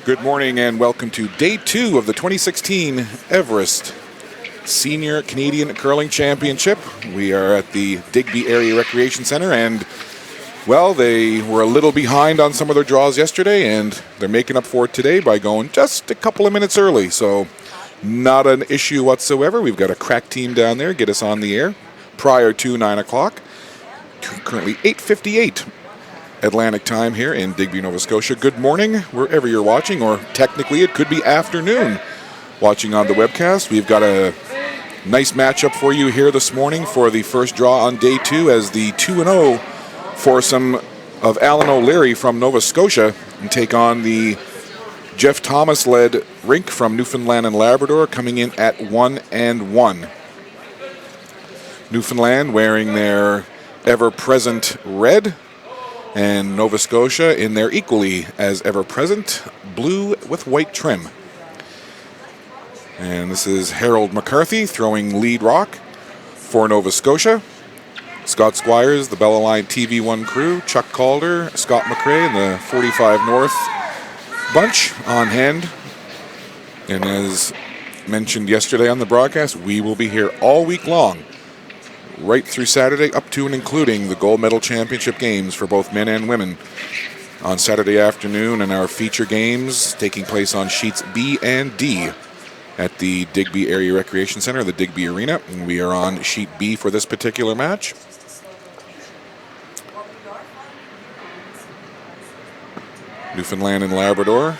Good morning and welcome to day 2 of the 2016 Everest Senior Canadian Curling Championship. We are at the Digby Area Recreation Centre and, well, they were a little behind on some of their draws yesterday and they're making up for it today by going just a couple of minutes early. So not an issue whatsoever. We've got a crack team down there, get us on the air prior to 9 o'clock. Currently 8:58. Atlantic time here in Digby, Nova Scotia. Good morning, wherever you're watching, or technically it could be afternoon watching on the webcast. We've got a nice matchup for you here this morning for the first draw on day 2 as the 2-0 foursome of Alan O'Leary from Nova Scotia and take on the Jeff Thomas-led rink from Newfoundland and Labrador, coming in at 1-1. Newfoundland wearing their ever-present red, and Nova Scotia in their equally as ever-present blue with white trim. And this is Harold McCarthy throwing lead rock for Nova Scotia. Scott Squires, the Bella Line TV1 crew, Chuck Calder, Scott McRae, and the 45 North bunch on hand. And as mentioned yesterday on the broadcast, we will be here all week long, right through Saturday, up to and including the Gold Medal Championship games for both men and women on Saturday afternoon, and our feature games taking place on sheets B and D at the Digby Area Recreation Centre, the Digby Arena, and we are on sheet B for this particular match. Newfoundland and Labrador.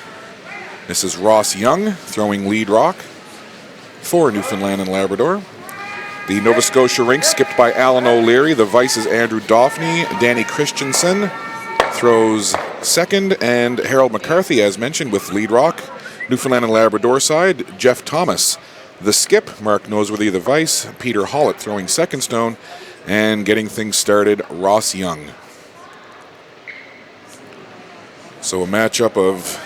This is Ross Young throwing lead rock for Newfoundland and Labrador. The Nova Scotia rink skipped by Alan O'Leary. The vice is Andrew Dauphney. Danny Christensen throws second, and Harold McCarthy, as mentioned, with lead rock. Newfoundland and Labrador side, Jeff Thomas the skip, Mark Noseworthy the vice, Peter Hollett throwing second stone, and getting things started, Ross Young. So a matchup of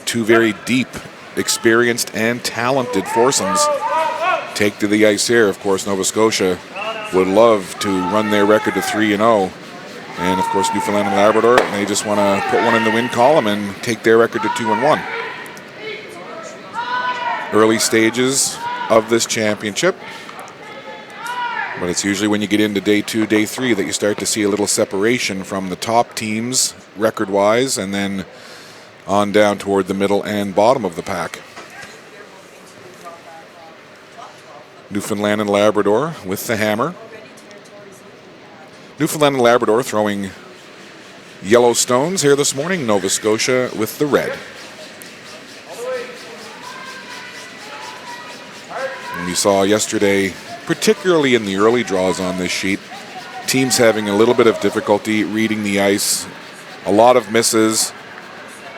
two very deep, experienced, and talented foursomes take to the ice here. Of course, Nova Scotia would love to run their record to 3-0. And of course, Newfoundland and Labrador, they just want to put one in the win column and take their record to 2-1. Early stages of this championship. But it's usually when you get into day 2, day 3 that you start to see a little separation from the top teams record-wise, and then on down toward the middle and bottom of the pack. Newfoundland and Labrador with the hammer. Newfoundland and Labrador throwing yellow stones here this morning. Nova Scotia with the red. And we saw yesterday, particularly in the early draws on this sheet, teams having a little bit of difficulty reading the ice, a lot of misses,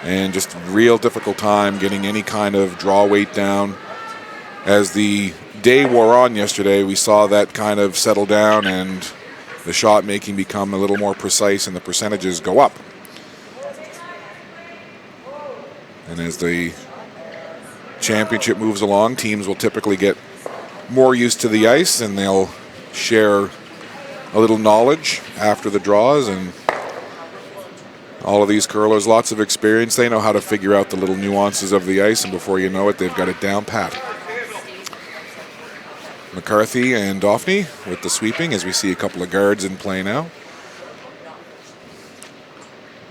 and just real difficult time getting any kind of draw weight down. As the day wore on yesterday, we saw that kind of settle down and the shot making become a little more precise and the percentages go up. And as the championship moves along, teams will typically get more used to the ice and they'll share a little knowledge after the draws, and all of these curlers, lots of experience. They know how to figure out the little nuances of the ice, and before you know it, they've got it down pat. McCarthy and Dauphney with the sweeping as we see a couple of guards in play now.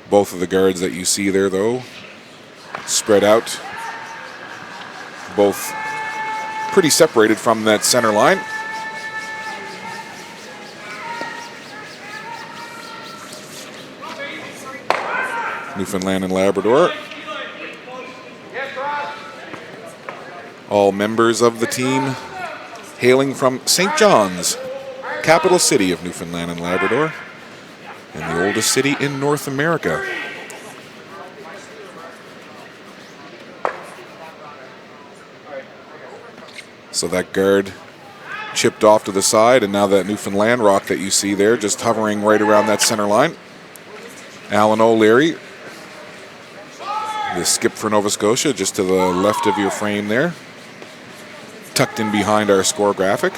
Both of the guards that you see there, though, spread out. Both pretty separated from that center line. Newfoundland and Labrador. All members of the team hailing from St. John's, capital city of Newfoundland and Labrador, and the oldest city in North America. So that guard chipped off to the side, and now that Newfoundland rock that you see there just hovering right around that center line. Alan O'Leary, the skip for Nova Scotia, just to the left of your frame there, tucked in behind our score graphic.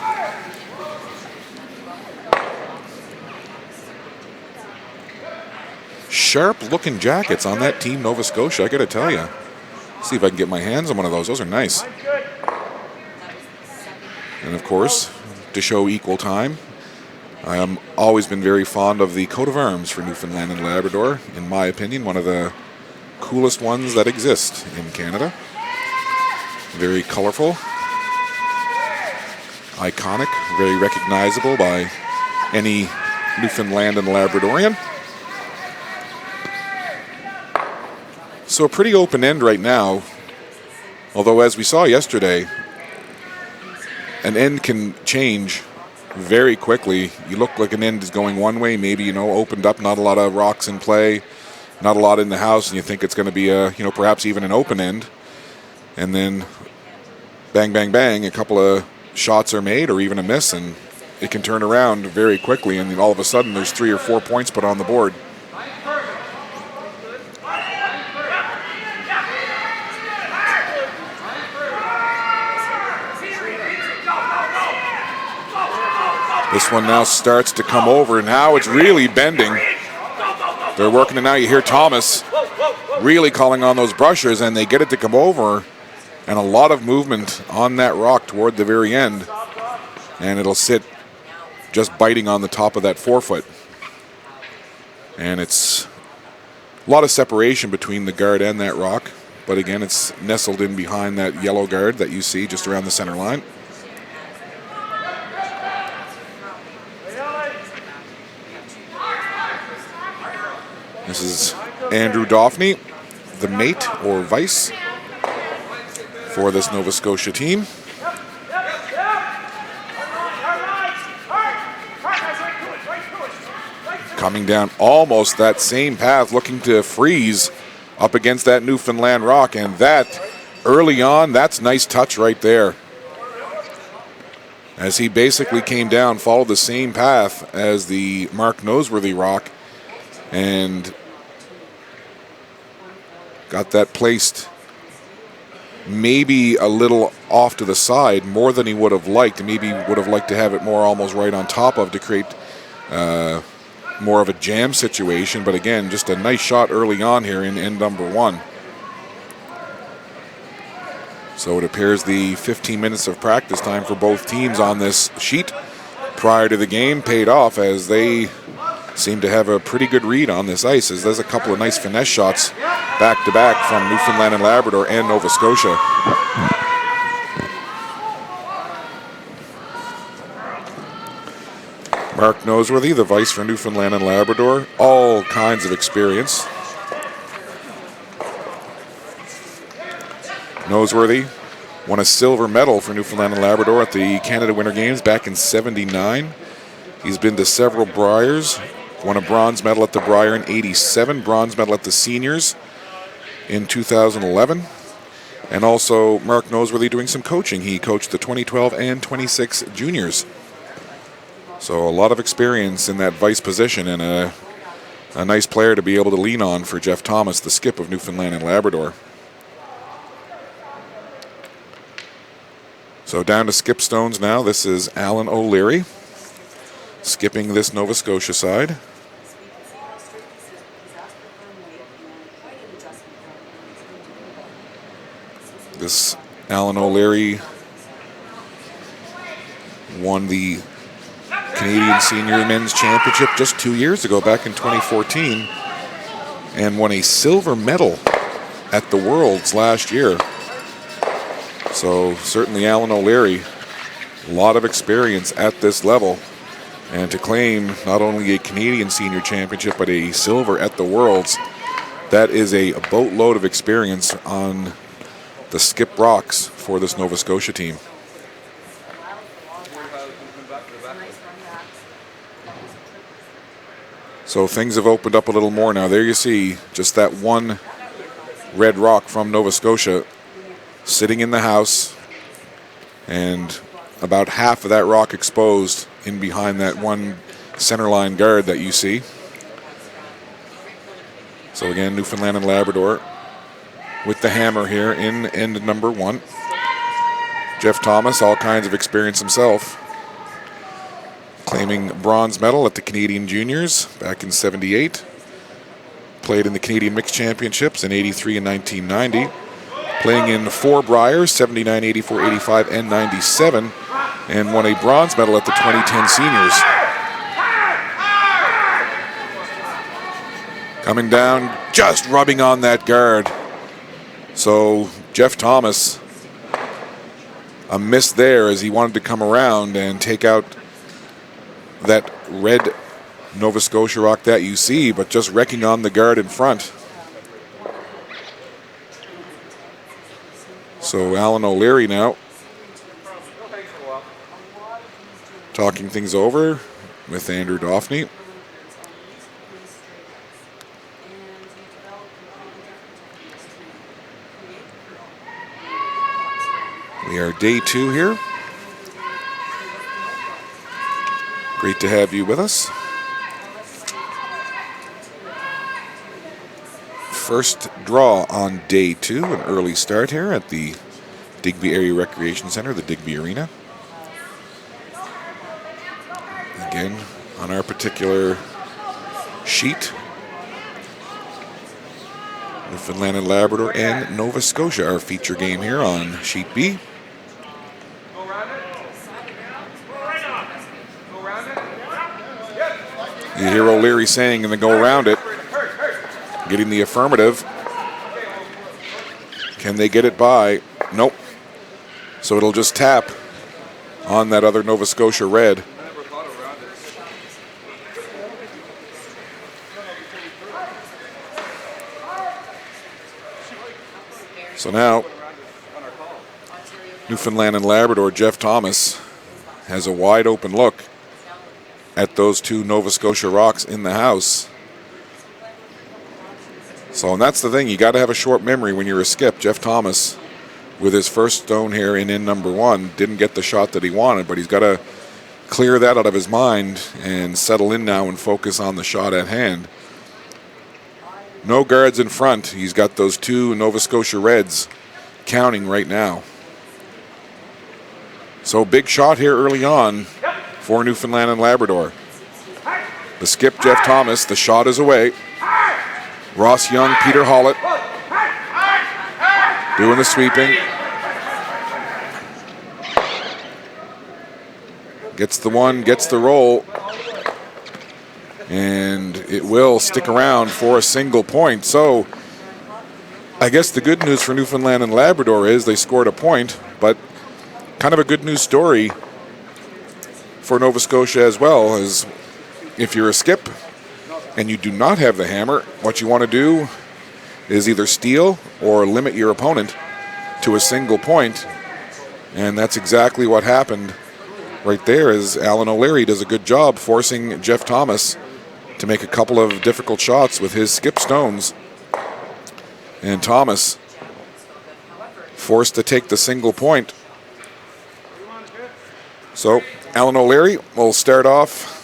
Sharp looking jackets on that team Nova Scotia, I gotta tell you. See if I can get my hands on one of those. Those are nice. And of course, to show equal time, I have always been very fond of the coat of arms for Newfoundland and Labrador. In my opinion, one of the coolest ones that exist in Canada. Very colorful, iconic, very recognizable by any Newfoundland and Labradorian. So a pretty open end right now, although as we saw yesterday, an end can change very quickly. You look like an end is going one way, maybe, opened up, not a lot of rocks in play, not a lot in the house, and you think it's going to be perhaps even an open end. And then bang, bang, bang, a couple of shots are made or even a miss, and it can turn around very quickly, and then all of a sudden there's 3 or 4 points put on the board. This one now starts to come over. Now it's really bending. They're working it now. You hear Thomas really calling on those brushers, and they get it to come over. And a lot of movement on that rock toward the very end. And it'll sit just biting on the top of that forefoot. And it's a lot of separation between the guard and that rock. But again, it's nestled in behind that yellow guard that you see just around the center line. This is Andrew Dauphney, the mate or vice for this Nova Scotia team. Coming down almost that same path, looking to freeze up against that Newfoundland rock. And that, early on, that's nice touch right there. As he basically came down, followed the same path as the Mark Noseworthy rock, and got that placed maybe a little off to the side, more than he would have liked. Maybe would have liked to have it more almost right on top of to create more of a jam situation. But again, just a nice shot early on here in end number 1. So it appears the 15 minutes of practice time for both teams on this sheet prior to the game paid off, as they seem to have a pretty good read on this ice, as there's a couple of nice finesse shots back to back from Newfoundland and Labrador and Nova Scotia. Mark Noseworthy, the vice for Newfoundland and Labrador, all kinds of experience. Noseworthy won a silver medal for Newfoundland and Labrador at the Canada Winter Games back in '79. He's been to several Briers, won a bronze medal at the Brier in '87, bronze medal at the Seniors in 2011. And also Mark Noseworthy doing some coaching. He coached the 2012 and 26 juniors. So a lot of experience in that vice position, and a nice player to be able to lean on for Jeff Thomas, the skip of Newfoundland and Labrador. So down to skip stones now. This is Alan O'Leary skipping this Nova Scotia side. This Alan O'Leary won the Canadian Senior Men's Championship just 2 years ago, back in 2014, and won a silver medal at the Worlds last year. So certainly Alan O'Leary, a lot of experience at this level, and to claim not only a Canadian Senior Championship but a silver at the Worlds, that is a boatload of experience on the skip rocks for this Nova Scotia team. So things have opened up a little more now. There you see just that one red rock from Nova Scotia sitting in the house, and about half of that rock exposed in behind that one centerline guard that you see. So again, Newfoundland and Labrador with the hammer here in end number 1. Jeff Thomas, all kinds of experience himself, claiming bronze medal at the Canadian Juniors back in '78. Played in the Canadian Mixed Championships in '83 and 1990. playing in 4 Briars, 79, 84, 85, and 97, and won a bronze medal at the 2010 Seniors. Coming down, just rubbing on that guard. So Jeff Thomas, a miss there as he wanted to come around and take out that red Nova Scotia rock that you see, but just wrecking on the guard in front. So Alan O'Leary now talking things over with Andrew Dauphney. We are day 2 here. Great to have you with us. First draw on day 2, an early start here at the Digby Area Recreation Center, the Digby Arena. Again, on our particular sheet, Newfoundland and Labrador and Nova Scotia, our feature game here on sheet B. You hear O'Leary saying, and then go around it, getting the affirmative. Can they get it by? Nope. So it'll just tap on that other Nova Scotia red. So now, Newfoundland and Labrador, Jeff Thomas has a wide open look at those 2 Nova Scotia rocks in the house. So, and that's the thing, you got to have a short memory when you're a skip. Jeff Thomas, with his first stone here in number 1, didn't get the shot that he wanted, but he's got to clear that out of his mind and settle in now and focus on the shot at hand. No guards in front. He's got those 2 Nova Scotia reds counting right now. So big shot here early on for Newfoundland and Labrador. The skip, Jeff Thomas, the shot is away. Ross Young, Peter Hollett doing the sweeping. Gets the one, gets the roll. And it will stick around for a single point. So I guess the good news for Newfoundland and Labrador is they scored a point, but kind of a good news story for Nova Scotia as well, as if you're a skip and you do not have the hammer, what you want to do is either steal or limit your opponent to a single point. And that's exactly what happened right there, as Alan O'Leary does a good job forcing Jeff Thomas to make a couple of difficult shots with his skip stones. And Thomas forced to take the single point. So Alan O'Leary will start off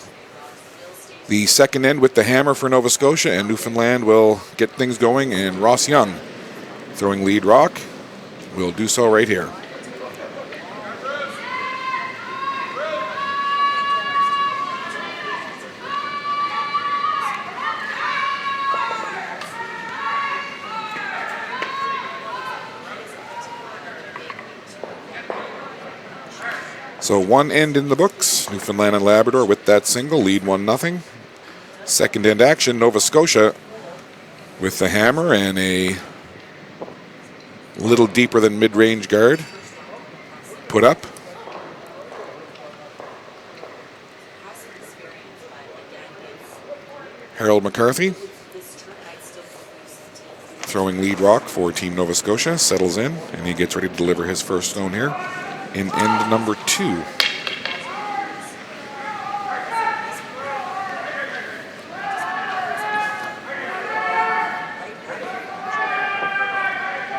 the second end with the hammer for Nova Scotia, and Newfoundland will get things going, and Ross Young throwing lead rock will do so right here. So one end in the books, Newfoundland and Labrador with that single, lead 1-0. Second end action, Nova Scotia with the hammer and a little deeper than mid-range guard put up. Harold McCarthy throwing lead rock for Team Nova Scotia, settles in, and he gets ready to deliver his first stone here in end number 2.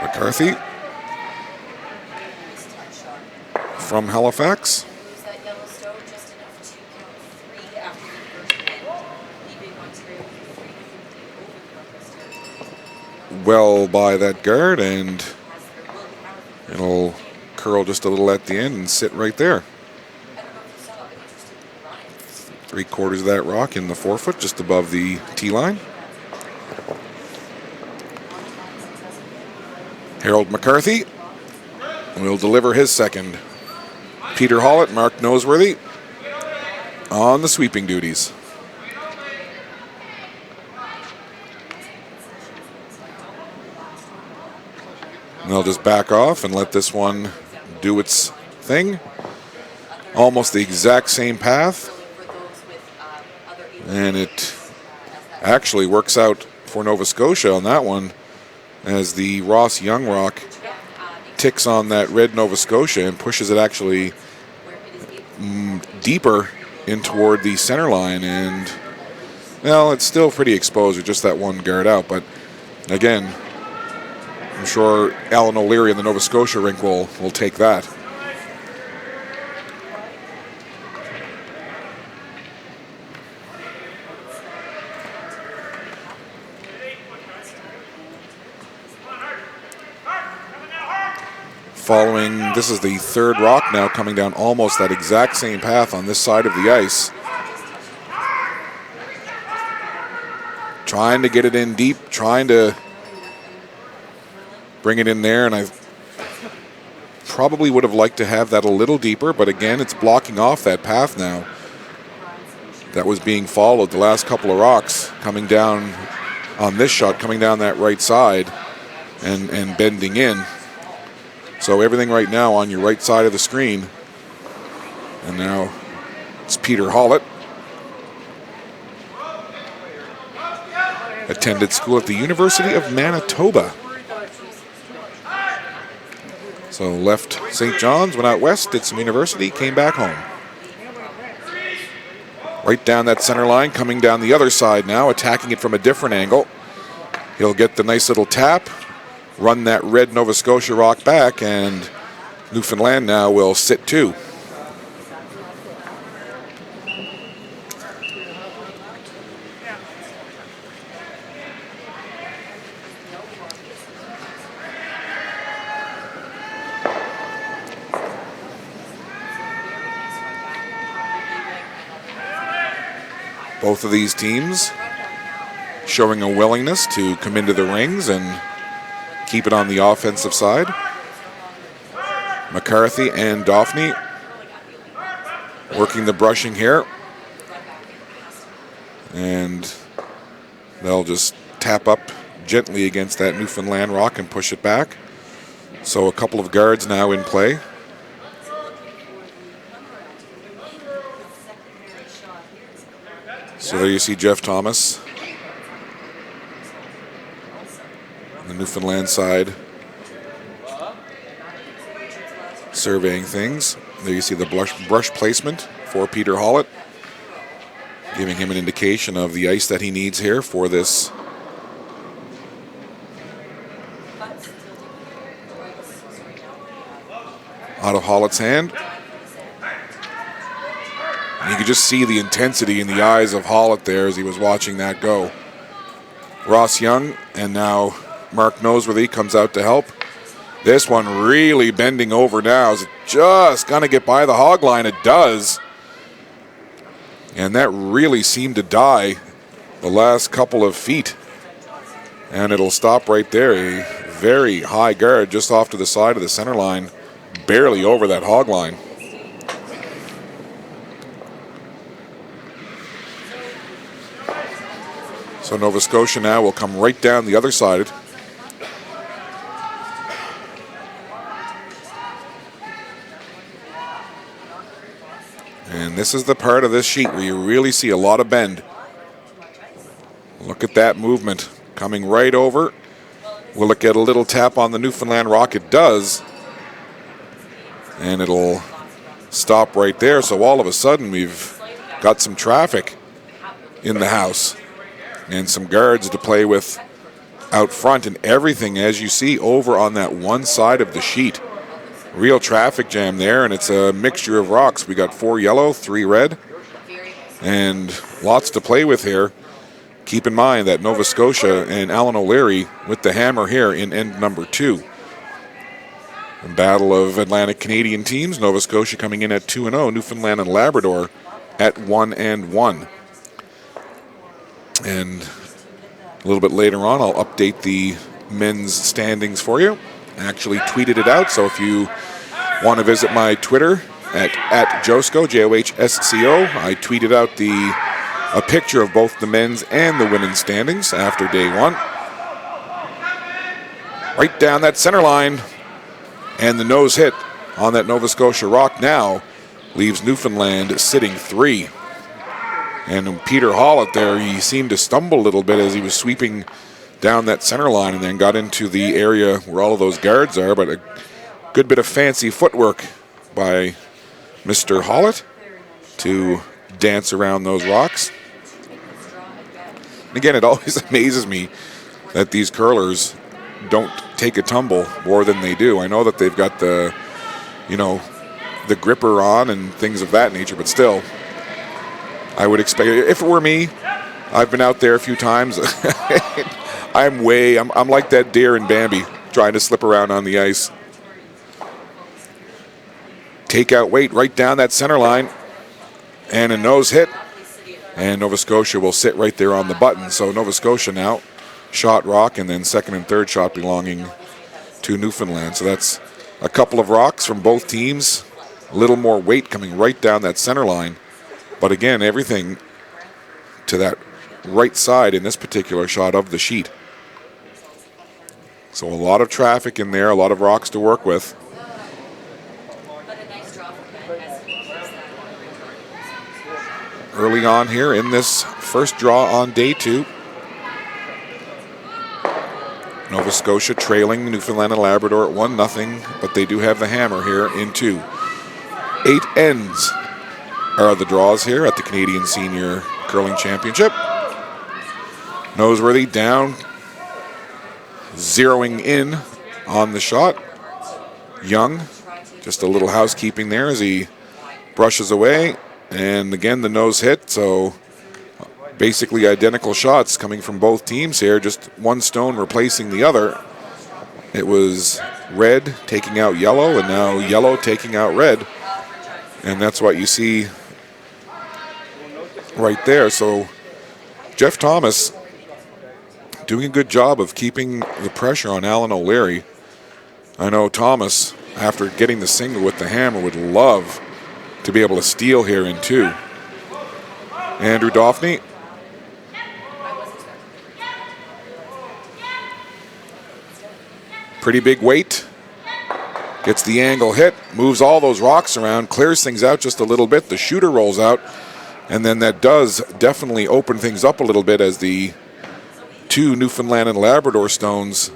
McCarthy from Halifax. Well by that guard, and it'll curl just a little at the end and sit right there. 3/4 of that rock in the forefoot, just above the tee line. Harold McCarthy will deliver his second. Peter Hollett, Mark Noseworthy on the sweeping duties. And they'll just back off and let this one do its thing. Almost the exact same path. And it actually works out for Nova Scotia on that one, as the Ross Young rock ticks on that red Nova Scotia and pushes it actually deeper in toward the center line. And, well, it's still pretty exposed with just that one guard out. But, again, I'm sure Alan O'Leary in the Nova Scotia rink will take that. Following, this is the third rock now coming down almost that exact same path on this side of the ice. Trying to get it in deep, trying to bring it in there, and I probably would have liked to have that a little deeper, but again, it's blocking off that path now that was being followed. The last couple of rocks coming down on this shot, coming down that right side and bending in. So everything right now on your right side of the screen. And now it's Peter Hollett. Attended school at the University of Manitoba. So left St. John's, went out west, did some university, came back home. Right down that center line, coming down the other side now, attacking it from a different angle. He'll get the nice little tap, run that red Nova Scotia rock back, and Newfoundland now will sit two. Both of these teams showing a willingness to come into the rings and keep it on the offensive side. McCarthy and Daphne working the brushing here. And they'll just tap up gently against that Newfoundland rock and push it back. So a couple of guards now in play. So there you see Jeff Thomas, on the Newfoundland side, surveying things. There you see the brush placement for Peter Hollett, giving him an indication of the ice that he needs here for this. Out of Hollett's hand. You could just see the intensity in the eyes of Hollett there as he was watching that go. Ross Young and now Mark Noseworthy comes out to help. This one really bending over now. Is it just going to get by the hog line? It does. And that really seemed to die the last couple of feet. And it'll stop right there. A very high guard just off to the side of the center line, barely over that hog line. So Nova Scotia now will come right down the other side. And this is the part of this sheet where you really see a lot of bend. Look at that movement coming right over. Will it get a little tap on the Newfoundland rock? It does. And it'll stop right there. So all of a sudden we've got some traffic in the house. And some guards to play with out front, and everything, as you see, over on that one side of the sheet. Real traffic jam there, and it's a mixture of rocks. We got 4 yellow, 3 red, and lots to play with here. Keep in mind that Nova Scotia and Alan O'Leary with the hammer here in end number 2. A battle of Atlantic Canadian teams. Nova Scotia coming in at 2-0, Newfoundland and Labrador at 1-1. And a little bit later on, I'll update the men's standings for you actually tweeted it out. So if you want to visit my Twitter at Josco, Johsco, I tweeted out a picture of both the men's and the women's standings after day one. Right down that center line, and the nose hit on that Nova Scotia rock now leaves Newfoundland sitting 3. And Peter Hollett there, he seemed to stumble a little bit as he was sweeping down that center line and then got into the area where all of those guards are, but a good bit of fancy footwork by Mr. Hollett to dance around those rocks. And again, it always amazes me that these curlers don't take a tumble more than they do. I know that they've got the gripper on and things of that nature, but still, I would expect, if it were me, I've been out there a few times. I'm like that deer in Bambi trying to slip around on the ice. Take out weight right down that center line, and a nose hit, and Nova Scotia will sit right there on the button. So Nova Scotia now shot rock, and then second and third shot belonging to Newfoundland. So that's a couple of rocks from both teams. A little more weight coming right down that center line. But again, everything to that right side in this particular shot of the sheet. So a lot of traffic in there, a lot of rocks to work with. Early on here in this first draw on day 2. Nova Scotia trailing Newfoundland and Labrador at 1-0, but they do have the hammer here in 2. 8 ends are the draws here at the Canadian Senior Curling Championship. Noseworthy down, zeroing in on the shot. Young, just a little housekeeping there as he brushes away. And again, the nose hit, so basically identical shots coming from both teams here, just one stone replacing the other. It was red taking out yellow, and now yellow taking out red. And that's what you see right there. So Jeff Thomas doing a good job of keeping the pressure on Alan O'Leary. I know Thomas, after getting the single with the hammer, would love to be able to steal here in 2. Andrew Dauphney. Pretty big weight. Gets the angle hit, moves all those rocks around, clears things out just a little bit. The shooter rolls out, and then that does definitely open things up a little bit as the 2 Newfoundland and Labrador stones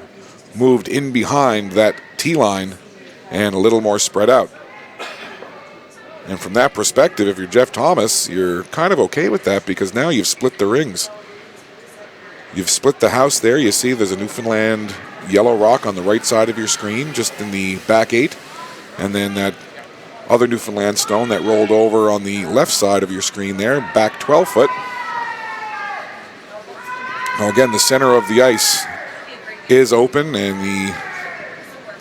moved in behind that tee line and a little more spread out. And from that perspective, if you're Jeff Thomas, you're kind of okay with that because now you've split the rings. You've split the house there. You see there's a Newfoundland yellow rock on the right side of your screen, just in the back 8. And then that other Newfoundland stone that rolled over on the left side of your screen there, back 12 foot. Now again, the center of the ice is open, and the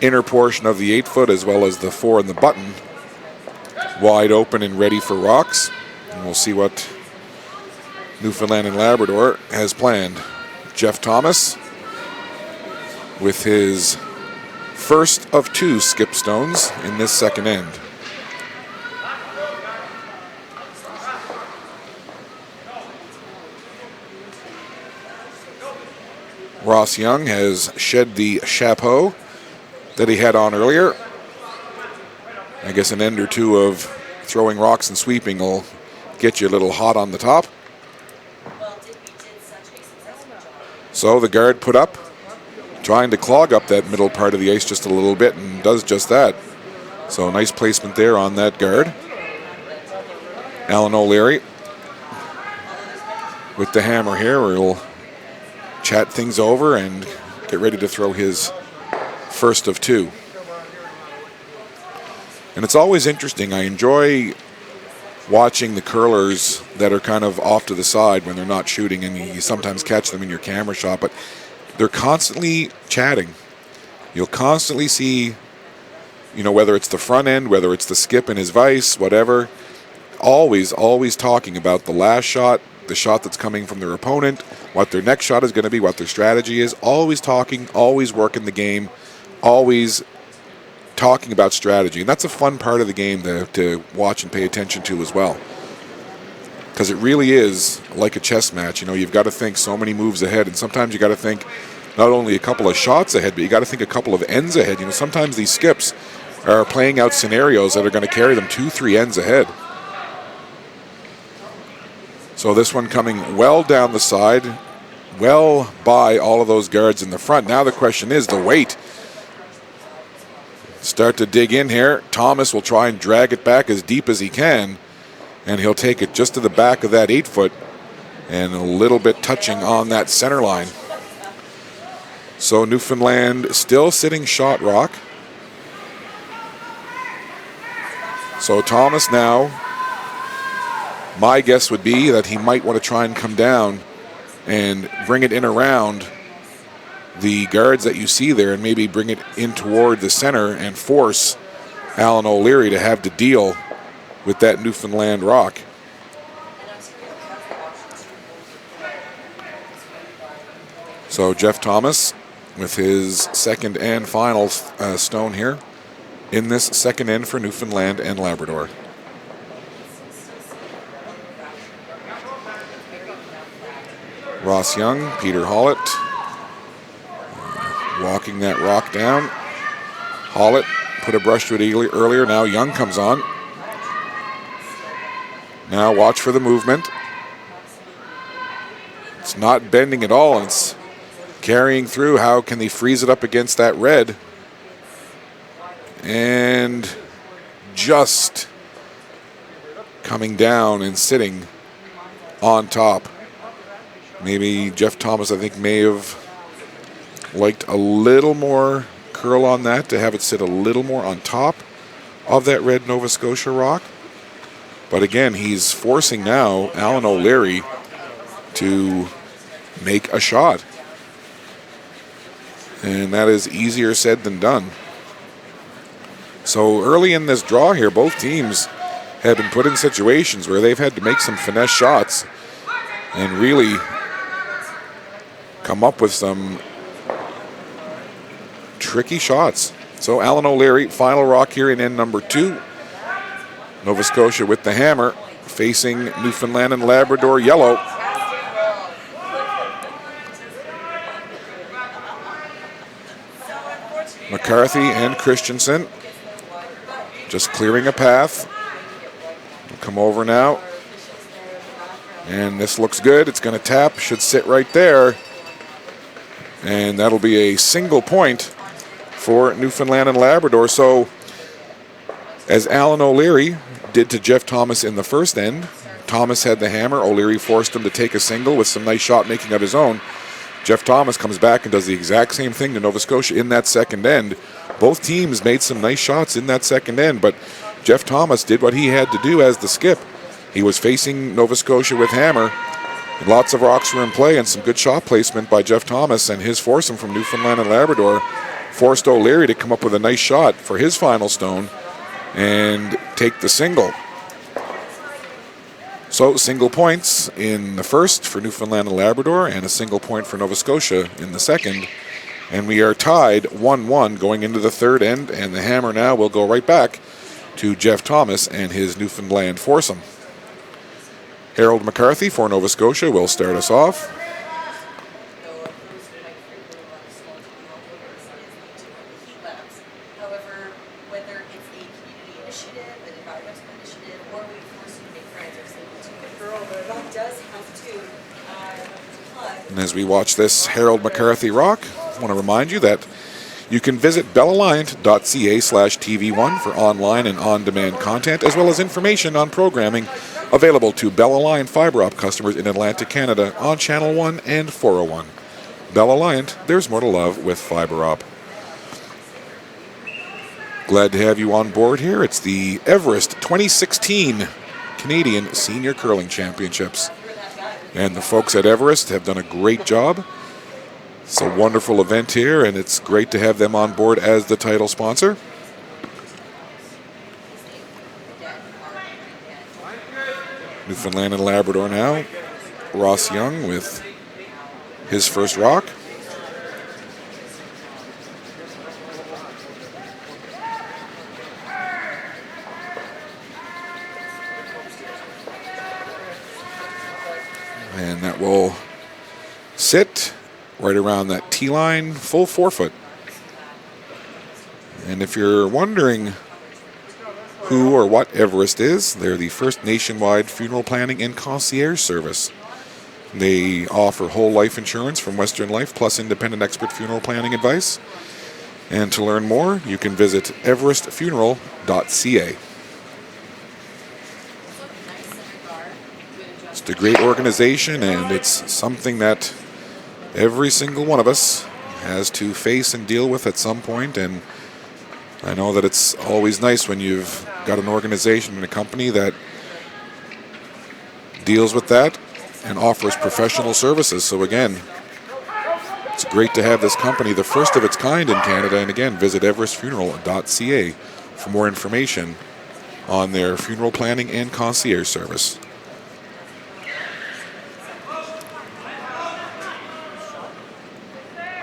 inner portion of the 8 foot as well as the 4 and the button wide open and ready for rocks. And we'll see what Newfoundland and Labrador has planned. Jeff Thomas with his first of 2 skip stones in this second end. Ross Young has shed the chapeau that he had on earlier. I guess an end or 2 of throwing rocks and sweeping will get you a little hot on the top. So the guard put up, trying to clog up that middle part of the ice just a little bit, and does just that. So nice placement there on that guard. Alan O'Leary with the hammer here. We'll chat things over and get ready to throw his first of 2. And it's always interesting. I enjoy watching the curlers that are kind of off to the side when they're not shooting, and you sometimes catch them in your camera shot, but they're constantly chatting. You'll constantly see, whether it's the front end, whether it's the skip in his vise, whatever, always talking about the last shot, the shot that's coming from their opponent, what their next shot is going to be, what their strategy is, always talking, always working the game, always talking about strategy. And that's a fun part of the game to watch and pay attention to as well. Because it really is like a chess match. You know, you've got to think so many moves ahead, and sometimes you got to think not only a couple of shots ahead, but you got to think a couple of ends ahead. You know, sometimes these skips are playing out scenarios that are going to carry them 2-3 ends ahead. So this one coming well down the side, well by all of those guards in the front. Now the question is the weight. Start to dig in here. Thomas will try and drag it back as deep as he can, and he'll take it just to the back of that 8-foot and a little bit touching on that center line. So Newfoundland still sitting shot rock. So Thomas now, my guess would be that he might want to try and come down and bring it in around the guards that you see there and maybe bring it in toward the center and force Alan O'Leary to have to deal with that Newfoundland rock. So Jeff Thomas with his second and final stone here in this second end for Newfoundland and Labrador. Ross Young, Peter Hollett, walking that rock down. Hollett put a brush to it earlier. Now Young comes on. Now watch for the movement. It's not bending at all, and it's carrying through. How can they freeze it up against that red? And just coming down and sitting on top. Maybe Jeff Thomas, I think, may have liked a little more curl on that to have it sit a little more on top of that red Nova Scotia rock. But again, he's forcing now Alan O'Leary to make a shot. And that is easier said than done. So early in this draw here, both teams have been put in situations where they've had to make some finesse shots and really come up with some tricky shots. So Alan O'Leary, final rock here in end number 2. Nova Scotia with the hammer, facing Newfoundland and Labrador yellow. McCarthy and Christensen just clearing a path. We'll come over now. And this looks good. It's going to tap, should sit right there. And that'll be a single point for Newfoundland and Labrador. So, as Alan O'Leary did to Jeff Thomas in the first end, Thomas had the hammer. O'Leary forced him to take a single with some nice shot making of his own. Jeff Thomas comes back and does the exact same thing to Nova Scotia in that second end. Both teams made some nice shots in that second end, but Jeff Thomas did what he had to do as the skip. He was facing Nova Scotia with hammer. Lots of rocks were in play and some good shot placement by Jeff Thomas, and his foursome from Newfoundland and Labrador forced O'Leary to come up with a nice shot for his final stone and take the single. So single points in the first for Newfoundland and Labrador and a single point for Nova Scotia in the second. And we are tied 1-1 going into the third end, and the hammer now will go right back to Jeff Thomas and his Newfoundland foursome. Harold McCarthy for Nova Scotia will start us off. However, whether it's a community initiative, an environmental initiative, or we force you to make friends or something to referral, that does have to plug. And as we watch this Harold McCarthy rock, I want to remind you that you can visit bellalliant.ca/TV1 for online and on-demand content, as well as information on programming available to Bell Alliant Fiber Op customers in Atlantic Canada on Channel 1 and 401. Bell Alliant, there's more to love with Fiber Op. Glad to have you on board here. It's the Everest 2016 Canadian Senior Curling Championships. And the folks at Everest have done a great job. It's a wonderful event here, and it's great to have them on board as the title sponsor. Newfoundland and Labrador now. Ross Young with his first rock. will sit right around that tee line, full 4 foot. And if you're wondering who or what Everest is, they're the first nationwide funeral planning and concierge service. They offer whole life insurance from Western Life plus independent expert funeral planning advice. And to learn more, you can visit everestfuneral.ca. It's a great organization, and it's something that every single one of us has to face and deal with at some point. And I know that it's always nice when you've got an organization and a company that deals with that and offers professional services. So again, it's great to have this company, the first of its kind in Canada. And again, visit everestfuneral.ca for more information on their funeral planning and concierge service.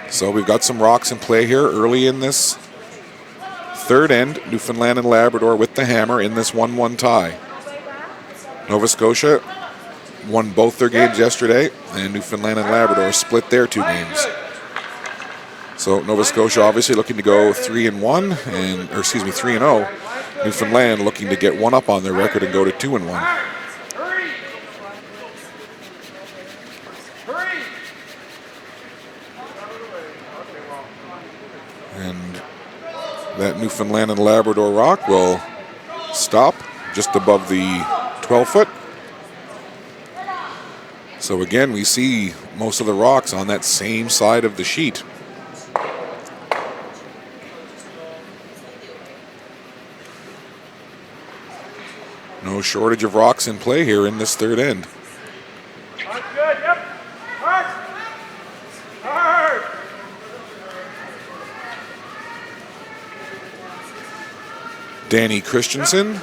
So we've got some rocks in play here early in this third end. Newfoundland and Labrador with the hammer in this 1-1 tie. Nova Scotia won both their games yesterday, and Newfoundland and Labrador split their 2 games. So Nova Scotia obviously looking to go 3-1, and 3-0. Newfoundland looking to get one up on their record and go to 2-1. And that Newfoundland and Labrador rock will stop just above the 12 foot. So again, we see most of the rocks on that same side of the sheet. No shortage of rocks in play here in this third end. That's good, yep. Hard. Hard. Danny Christensen,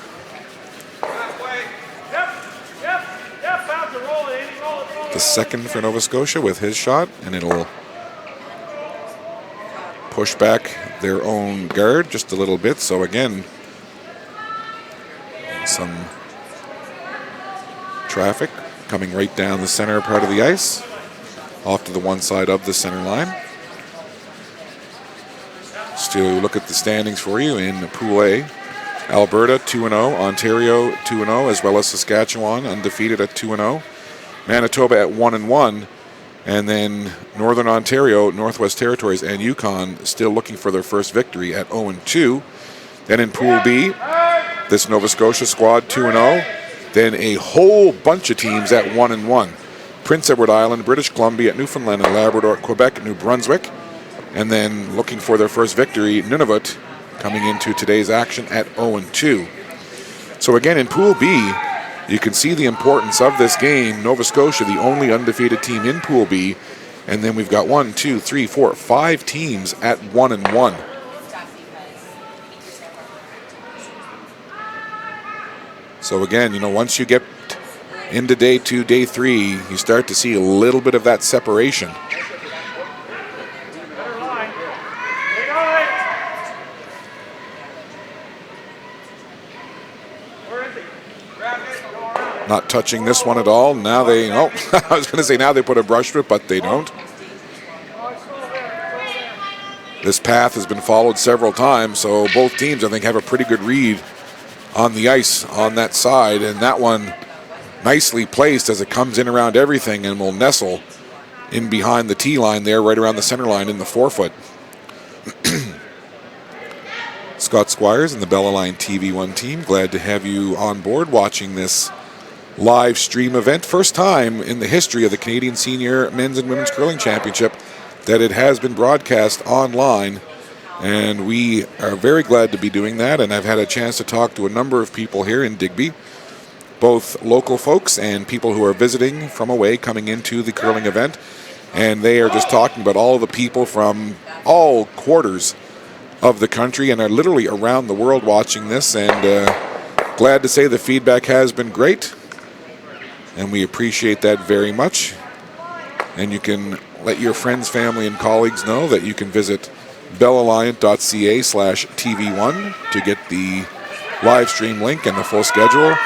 the second for Nova Scotia with his shot, and it'll push back their own guard just a little bit. So again, some traffic coming right down the center part of the ice, off to the one side of the center line. Still look at the standings for you in Pool A. Alberta 2-0, Ontario 2-0, as well as Saskatchewan undefeated at 2-0. Manitoba at 1-1, and then Northern Ontario, Northwest Territories, and Yukon still looking for their first victory at 0-2. Then in Pool B, this Nova Scotia squad 2-0. Then a whole bunch of teams at 1-1. Prince Edward Island, British Columbia, Newfoundland and Labrador, Quebec, New Brunswick, and then looking for their first victory, Nunavut, coming into today's action at 0-2. So again, in Pool B, you can see the importance of this game. Nova Scotia, the only undefeated team in Pool B, and then we've got 5 teams at 1-1. So again, once you get into day 2, day 3, you start to see a little bit of that separation. Not touching this one at all. Now they, I was going to say now they put a brush to it, but they don't. This path has been followed several times, so both teams, I think, have a pretty good read on the ice on that side, and that one nicely placed as it comes in around everything and will nestle in behind the tee line there, right around the center line in the 4 foot. Scott Squires and the Bella Line TV1 team, glad to have you on board watching this live stream event. First time in the history of the Canadian Senior Men's and Women's Curling Championship that it has been broadcast online, and we are very glad to be doing that. And I've had a chance to talk to a number of people here in Digby, both local folks and people who are visiting from away coming into the curling event, and they are just talking about all the people from all quarters of the country and are literally around the world watching this, and glad to say the feedback has been great, and we appreciate that very much. And you can let your friends, family, and colleagues know that you can visit bellalliant.ca/TV1 to get the live stream link and the full schedule.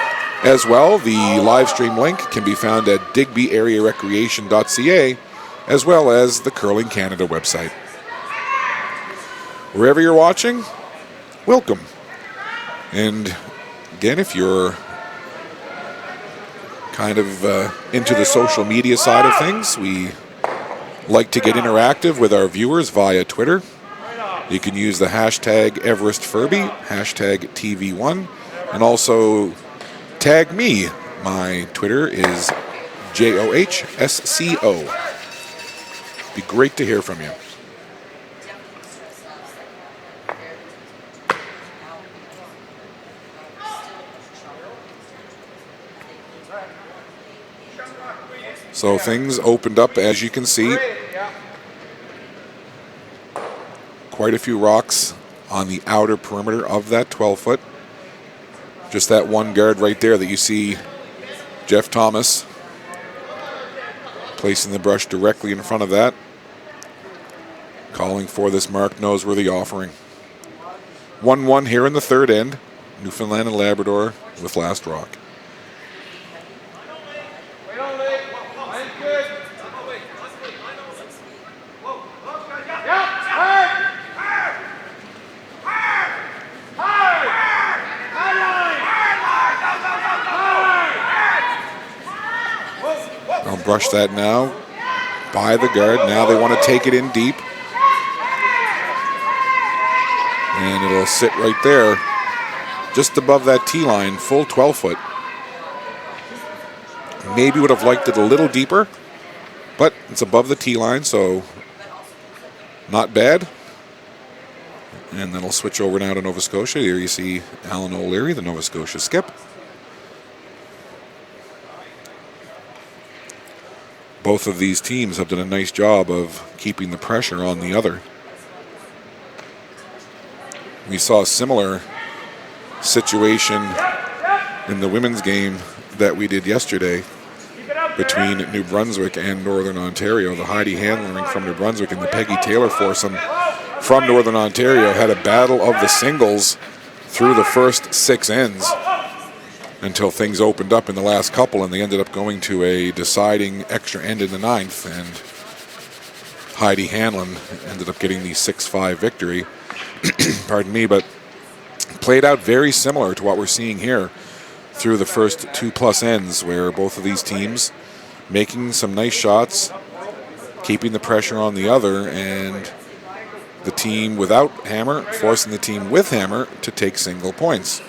As well, the live stream link can be found at digbyarearecreation.ca, as well as the Curling Canada website. Wherever you're watching, welcome. And again, if you're kind of into the social media side of things, we like to get interactive with our viewers via Twitter. You can use the hashtag EverestFurby, hashtag TV1, and also tag me. My Twitter is JOHSCO. Be great to hear from you. So things opened up, as you can see. Quite a few rocks on the outer perimeter of that 12-foot. Just that one guard right there that you see Jeff Thomas placing the brush directly in front of that, calling for this Mark Noseworthy offering. 1-1 here in the third end. Newfoundland and Labrador with last rock. I'll brush that now by the guard. Now they want to take it in deep. And it'll sit right there, just above that tee line, full 12-foot. Maybe would have liked it a little deeper, but it's above the tee line, so not bad. And then I'll switch over now to Nova Scotia. Here you see Alan O'Leary, the Nova Scotia skip. Both of these teams have done a nice job of keeping the pressure on the other. We saw a similar situation in the women's game that we did yesterday between New Brunswick and Northern Ontario. The Heidi Handling from New Brunswick and the Peggy Taylor foursome from Northern Ontario had a battle of the singles through the first 6 ends until things opened up in the last couple, and they ended up going to a deciding extra end in the 9th, and Heidi Hanlon ended up getting the 6-5 victory. Pardon me, but played out very similar to what we're seeing here through the first 2+ ends, where both of these teams making some nice shots, keeping the pressure on the other, and the team without hammer forcing the team with hammer to take single points.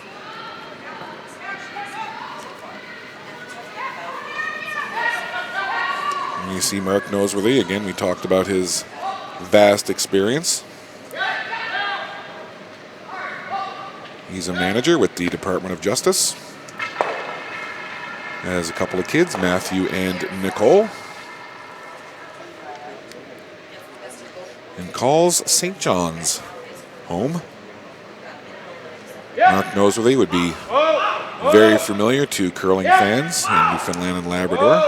And you see Mark Noseworthy, again, we talked about his vast experience. He's a manager with the Department of Justice. Has a couple of kids, Matthew and Nicole. And calls St. John's home. Mark Noseworthy would be very familiar to curling fans in Newfoundland and Labrador.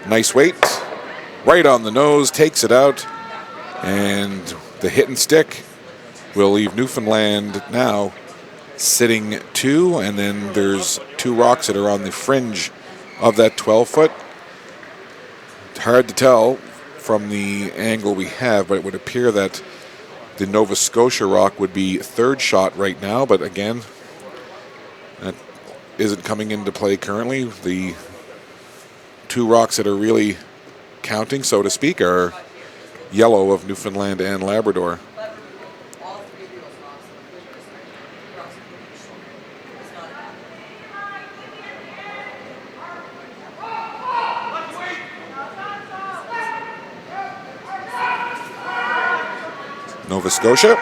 Nice weight, right on the nose, takes it out, and the hit and stick will leave Newfoundland now sitting 2, and then there's 2 rocks that are on the fringe of that 12-foot. It's hard to tell from the angle we have, but it would appear that the Nova Scotia rock would be 3rd shot right now, but again, that isn't coming into play currently. The 2 rocks that are really counting, so to speak, are yellow of Newfoundland and Labrador. Nova Scotia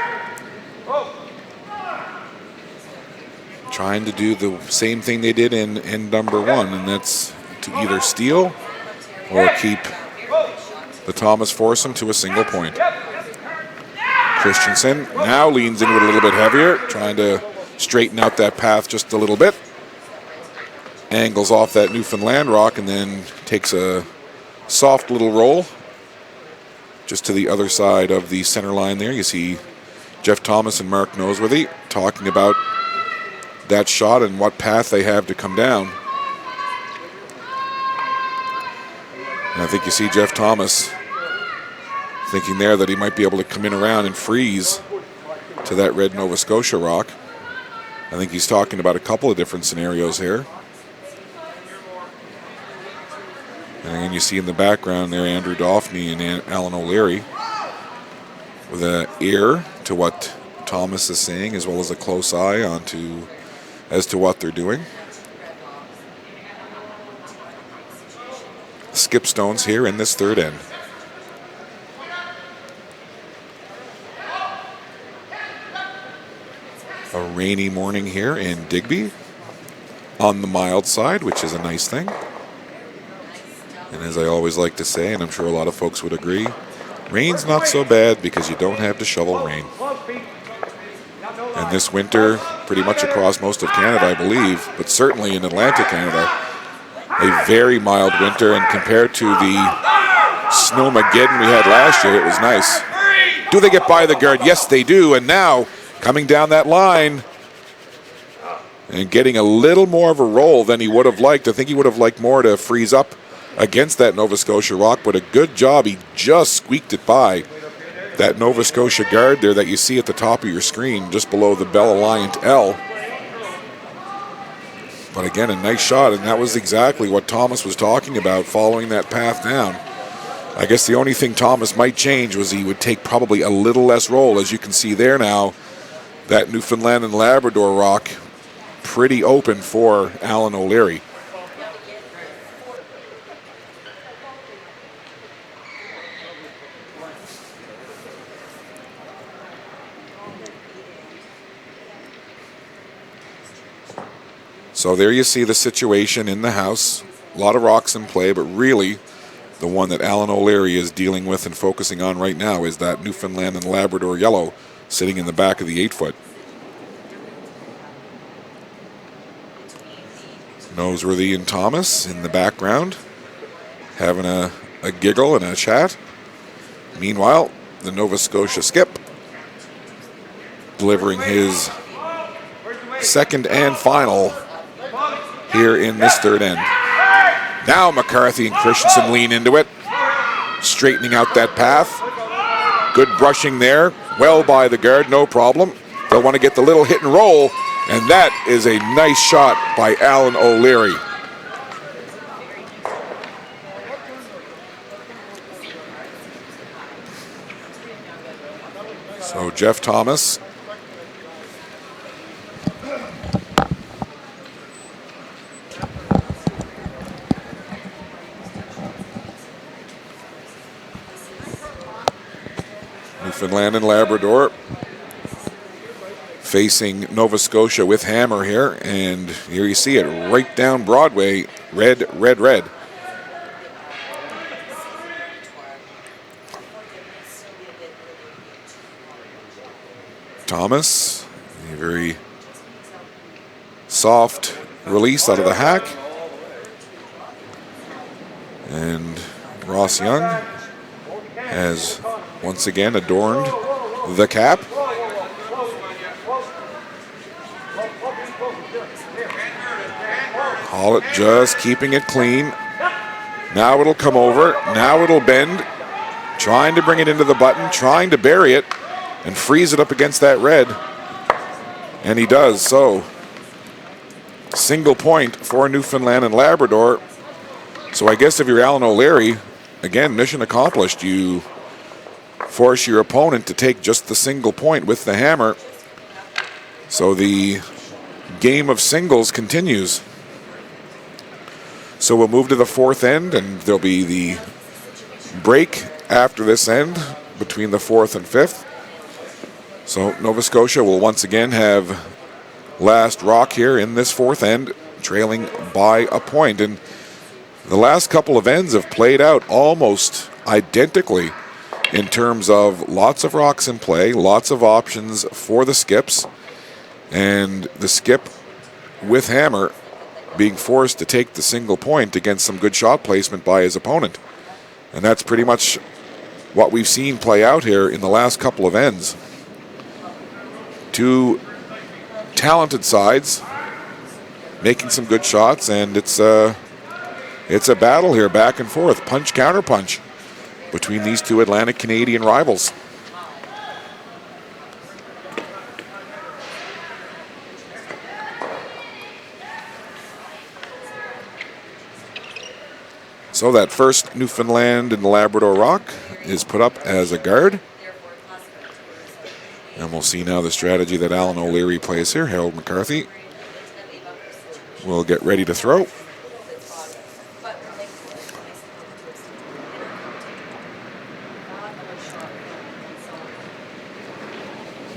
trying to do the same thing they did in end number 1, and that's to either steal or keep the Thomas foursome to a single point. Christensen now leans into it a little bit heavier, trying to straighten out that path just a little bit. Angles off that Newfoundland rock and then takes a soft little roll just to the other side of the center line there. You see Jeff Thomas and Mark Noseworthy talking about that shot and what path they have to come down. And I think you see Jeff Thomas thinking there that he might be able to come in around and freeze to that red Nova Scotia rock. I think he's talking about a couple of different scenarios here. And then you see in the background there Andrew Daphne and Alan O'Leary with an ear to what Thomas is saying, as well as a close eye as to what they're doing. Skip stones here in this third end. A rainy morning here in Digby on the mild side, which is a nice thing. And as I always like to say, and I'm sure a lot of folks would agree, rain's not so bad because you don't have to shovel rain. And this winter, pretty much across most of Canada, I believe, but certainly in Atlantic Canada, a very mild winter, and compared to the snowmageddon we had last year, it was nice. Do they get by the guard? Yes, they do. And now, coming down that line and getting a little more of a roll than he would have liked. I think he would have liked more to freeze up against that Nova Scotia rock, but a good job. He just squeaked it by that Nova Scotia guard there that you see at the top of your screen, just below the Bell Alliant L. But again, a nice shot, and that was exactly what Thomas was talking about, following that path down. I guess the only thing Thomas might change was he would take probably a little less roll. As you can see there now, that Newfoundland and Labrador rock pretty open for Alan O'Leary. So there you see the situation in the house. A lot of rocks in play, but really the one that Alan O'Leary is dealing with and focusing on right now is that Newfoundland and Labrador yellow sitting in the back of the 8-foot. Noseworthy and Thomas in the background having a giggle and a chat. Meanwhile, the Nova Scotia skip delivering his second and final here in this third end. Now McCarthy and Christensen lean into it, straightening out that path. Good brushing there, well by the guard, no problem. They'll want to get the little hit and roll, and that is a nice shot by Alan O'Leary. So Jeff Thomas Newfoundland and Labrador facing Nova Scotia with hammer here, and here you see it right down Broadway, red, red, red. Thomas, a very soft release out of the hack, and Ross Young has once again adorned the cap. Hall just keeping it clean. Now it'll come over. Now it'll bend. Trying to bring it into the button. Trying to bury it and freeze it up against that red. And he does. So single point for Newfoundland and Labrador. So I guess if you're Alan O'Leary, again, mission accomplished. You force your opponent to take just the single point with the hammer. So the game of singles continues. So we'll move to the fourth end, and there'll be the break after this end between the fourth and fifth. So Nova Scotia will once again have last rock here in this fourth end, trailing by a point. And the last couple of ends have played out almost identically in terms of lots of rocks in play, lots of options for the skips, and the skip with hammer being forced to take the single point against some good shot placement by his opponent. And that's pretty much what we've seen play out here in the last couple of ends. Two talented sides making some good shots, and it's a battle here, back and forth, punch counter punch between these two Atlantic Canadian rivals. So that first Newfoundland and Labrador rock is put up as a guard. And we'll see now the strategy that Alan O'Leary plays here. Harold McCarthy will get ready to throw.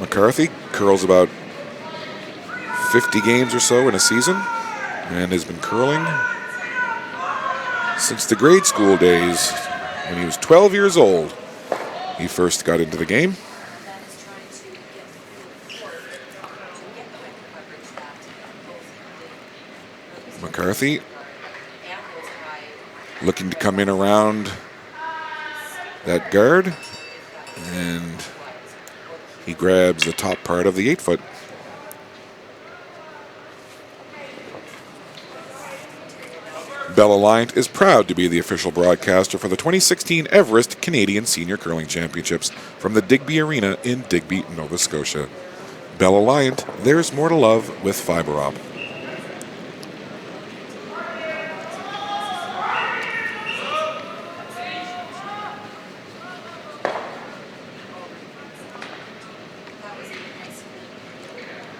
McCarthy curls about 50 games or so in a season and has been curling since the grade school days. When he was 12 years old, he first got into the game. McCarthy looking to come in around that guard, and he grabs the top part of the 8-foot. Bell Alliant is proud to be the official broadcaster for the 2016 Everest Canadian Senior Curling Championships from the Digby Arena in Digby, Nova Scotia. Bell Alliant, there's more to love with fiber op.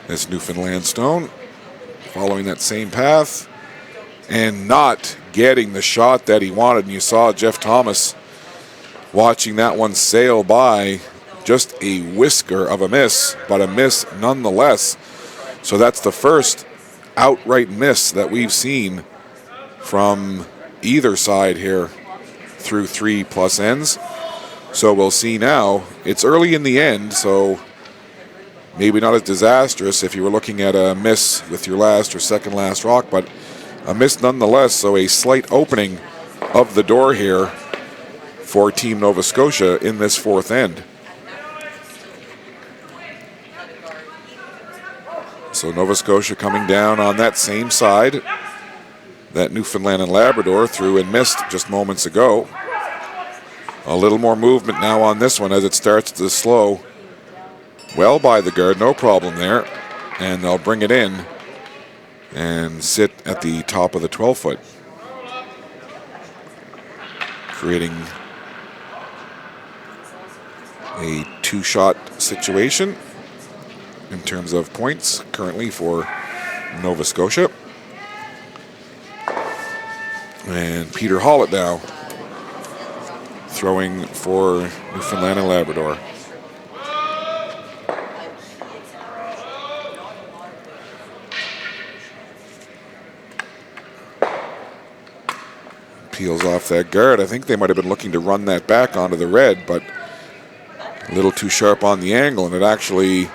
This Newfoundland stone following that same path and not getting the shot that he wanted. And you saw Jeff Thomas watching that one sail by. Just a whisker of a miss, but a miss nonetheless. So that's the first outright miss that we've seen from either side here through 3+ ends. So we'll see now. It's early in the end, so maybe not as disastrous if you were looking at a miss with your last or second last rock, but a miss nonetheless. So a slight opening of the door here for Team Nova Scotia in this fourth end. So Nova Scotia coming down on that same side that Newfoundland and Labrador threw and missed just moments ago. A little more movement now on this one as it starts to slow. Well by the guard, no problem there. And they'll bring it in and sit at the top of the 12-foot. Creating a two-shot situation in terms of points currently for Nova Scotia. And Peter Hollett now throwing for Newfoundland and Labrador. Peels off that guard. I think they might have been looking to run that back onto the red, but a little too sharp on the angle, and it actually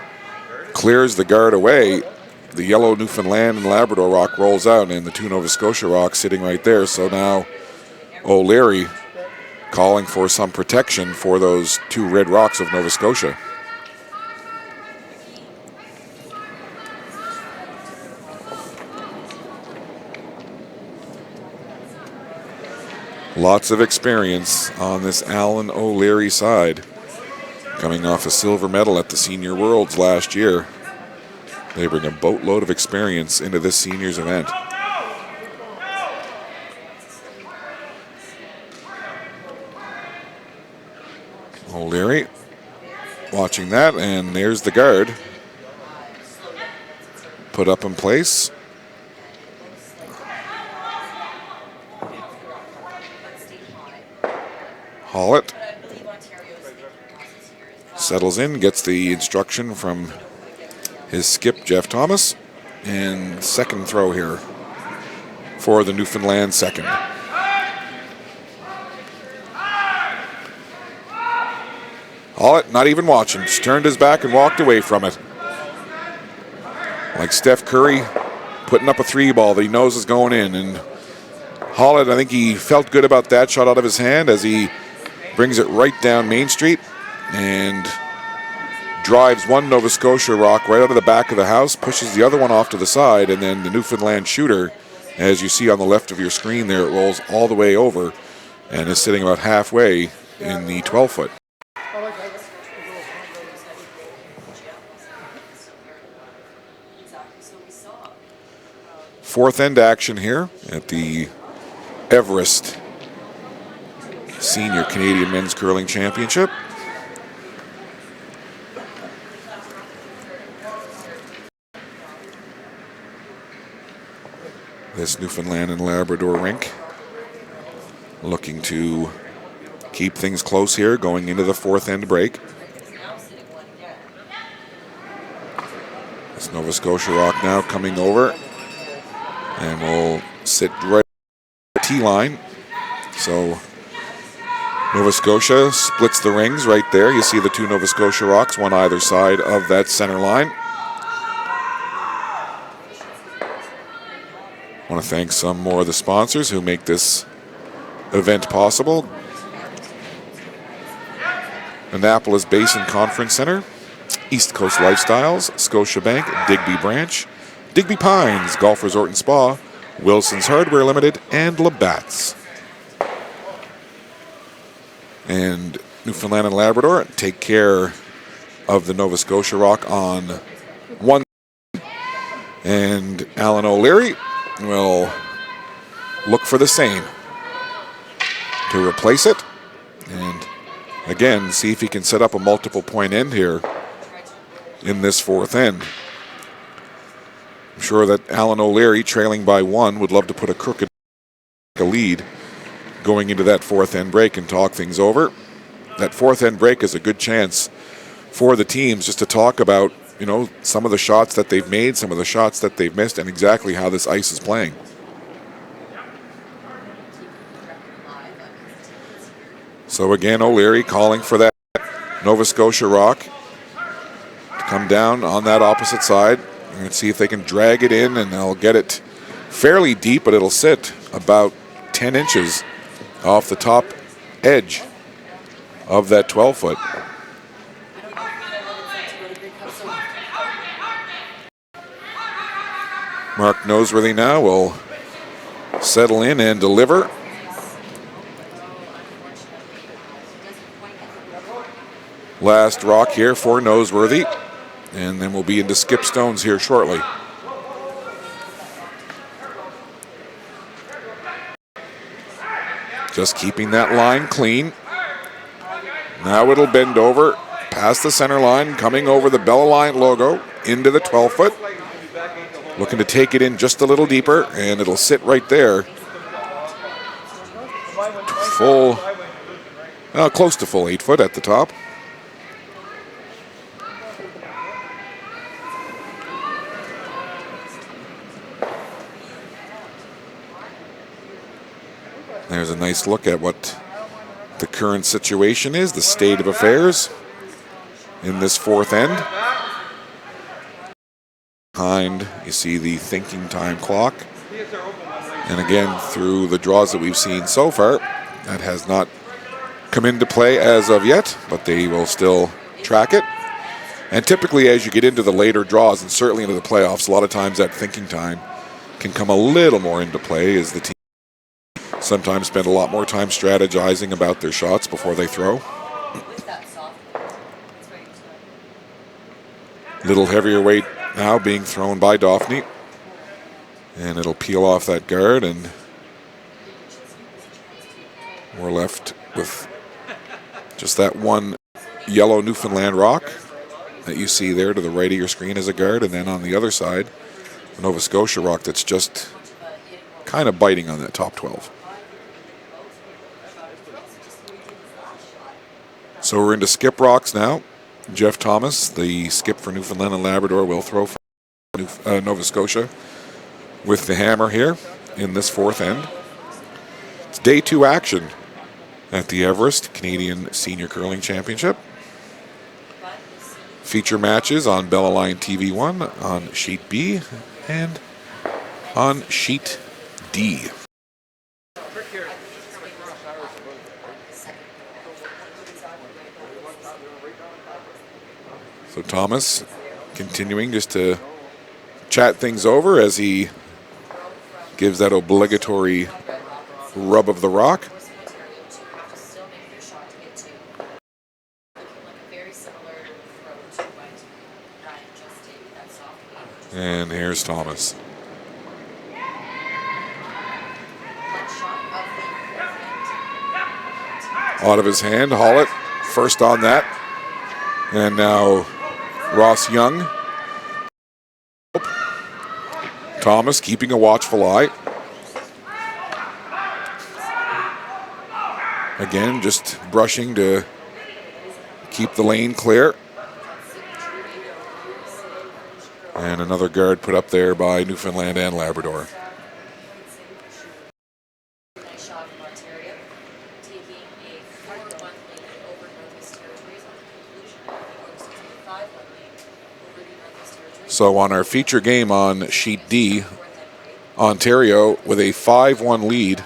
clears the guard away. The yellow Newfoundland and Labrador rock rolls out, and the two Nova Scotia rocks sitting right there. So now O'Leary calling for some protection for those two red rocks of Nova Scotia. Lots of experience on this Alan O'Leary side. Coming off a silver medal at the Senior Worlds last year. They bring a boatload of experience into this seniors event. O'Leary watching that, and there's the guard. Put up in place. Hollett settles in, gets the instruction from his skip, Jeff Thomas, and second throw here for the Newfoundland second. Hollett not even watching, just turned his back and walked away from it. Like Steph Curry putting up a 3-ball that he knows is going in. And Hollett, I think he felt good about that shot out of his hand as he brings it right down Main Street and drives one Nova Scotia rock right out of the back of the house, pushes the other one off to the side, and then the Newfoundland shooter, as you see on the left of your screen there, it rolls all the way over and is sitting about halfway in the 12-foot. Fourth end action here at the Everest Senior Canadian Men's Curling Championship. This Newfoundland and Labrador rink looking to keep things close here going into the fourth end break. This Nova Scotia rock now coming over and will sit right at the T-line. So Nova Scotia splits the rings right there. You see the two Nova Scotia rocks, one either side of that center line. I want to thank some more of the sponsors who make this event possible. Annapolis Basin Conference Center, East Coast Lifestyles, Scotiabank, Digby Branch, Digby Pines, Golf Resort and Spa, Wilson's Hardware Limited, and Labatt's. And Newfoundland and Labrador take care of the Nova Scotia rock on one. And Alan O'Leary will look for the same to replace it. And again, see if he can set up a multiple point end here in this fourth end. I'm sure that Alan O'Leary, trailing by one, would love to put a crooked lead going into that fourth end break and talk things over. That fourth end break is a good chance for the teams just to talk about, you know, some of the shots that they've made, some of the shots that they've missed, and exactly how this ice is playing. So again, O'Leary calling for that Nova Scotia rock to come down on that opposite side. And see if they can drag it in, and they'll get it fairly deep, but it'll sit about 10 inches off the top edge of that 12-foot. Mark Noseworthy now will settle in and deliver. Last rock here for Noseworthy. And then we'll be into skip stones here shortly. Just keeping that line clean. Now it'll bend over, past the center line, coming over the Bell Alliant logo, into the 12-foot. Looking to take it in just a little deeper, and it'll sit right there. Full, close to full 8-foot at the top. There's a nice look at what the current situation is, the state of affairs in this fourth end. Behind, you see the thinking time clock. And again, through the draws that we've seen so far, that has not come into play as of yet, but they will still track it. And typically as you get into the later draws, and certainly into the playoffs, a lot of times that thinking time can come a little more into play as the team sometimes spend a lot more time strategizing about their shots before they throw. Little heavier weight now being thrown by Daphne. And it'll peel off that guard, and we're left with just that one yellow Newfoundland rock that you see there to the right of your screen as a guard, and then on the other side, a Nova Scotia rock that's just kind of biting on that top 12. So we're into skip rocks now. Jeff Thomas, the skip for Newfoundland and Labrador, will throw for Nova Scotia with the hammer here in this fourth end. It's day 2 action at the Everest Canadian Senior Curling Championship. Feature matches on Bell Alliant TV1, on Sheet B, and on Sheet D. So Thomas continuing just to chat things over as he gives that obligatory rub of the rock. And here's Thomas. Out of his hand, Hollett first on that. And now Ross Young. Thomas keeping a watchful eye. Again, just brushing to keep the lane clear. And another guard put up there by Newfoundland and Labrador. So on our feature game on Sheet D, Ontario with a 5-1 lead.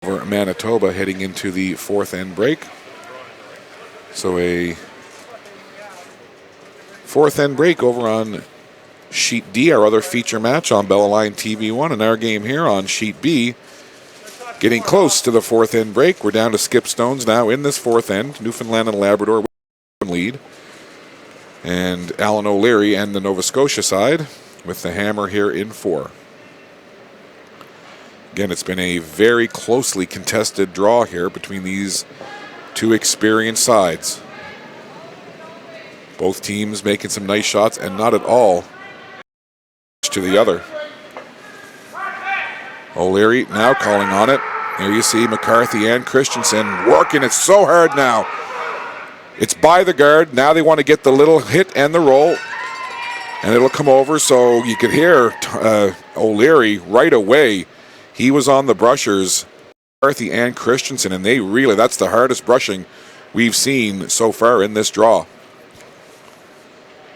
Over Manitoba heading into the fourth end break. So a fourth end break over on Sheet D, our other feature match on Bella Line TV1, and our game here on Sheet B. Getting close to the fourth end break. We're down to skip stones now in this fourth end. Newfoundland and Labrador with lead. And Alan O'Leary and the Nova Scotia side with the hammer here in 4. Again, it's been a very closely contested draw here between these two experienced sides. Both teams making some nice shots and not at all to the other. O'Leary now calling on it. Here you see McCarthy and Christensen working it so hard now. It's by the guard. Now they want to get the little hit and the roll. And it'll come over, so you could hear O'Leary right away. He was on the brushers, McCarthy and Christensen, and that's the hardest brushing we've seen so far in this draw.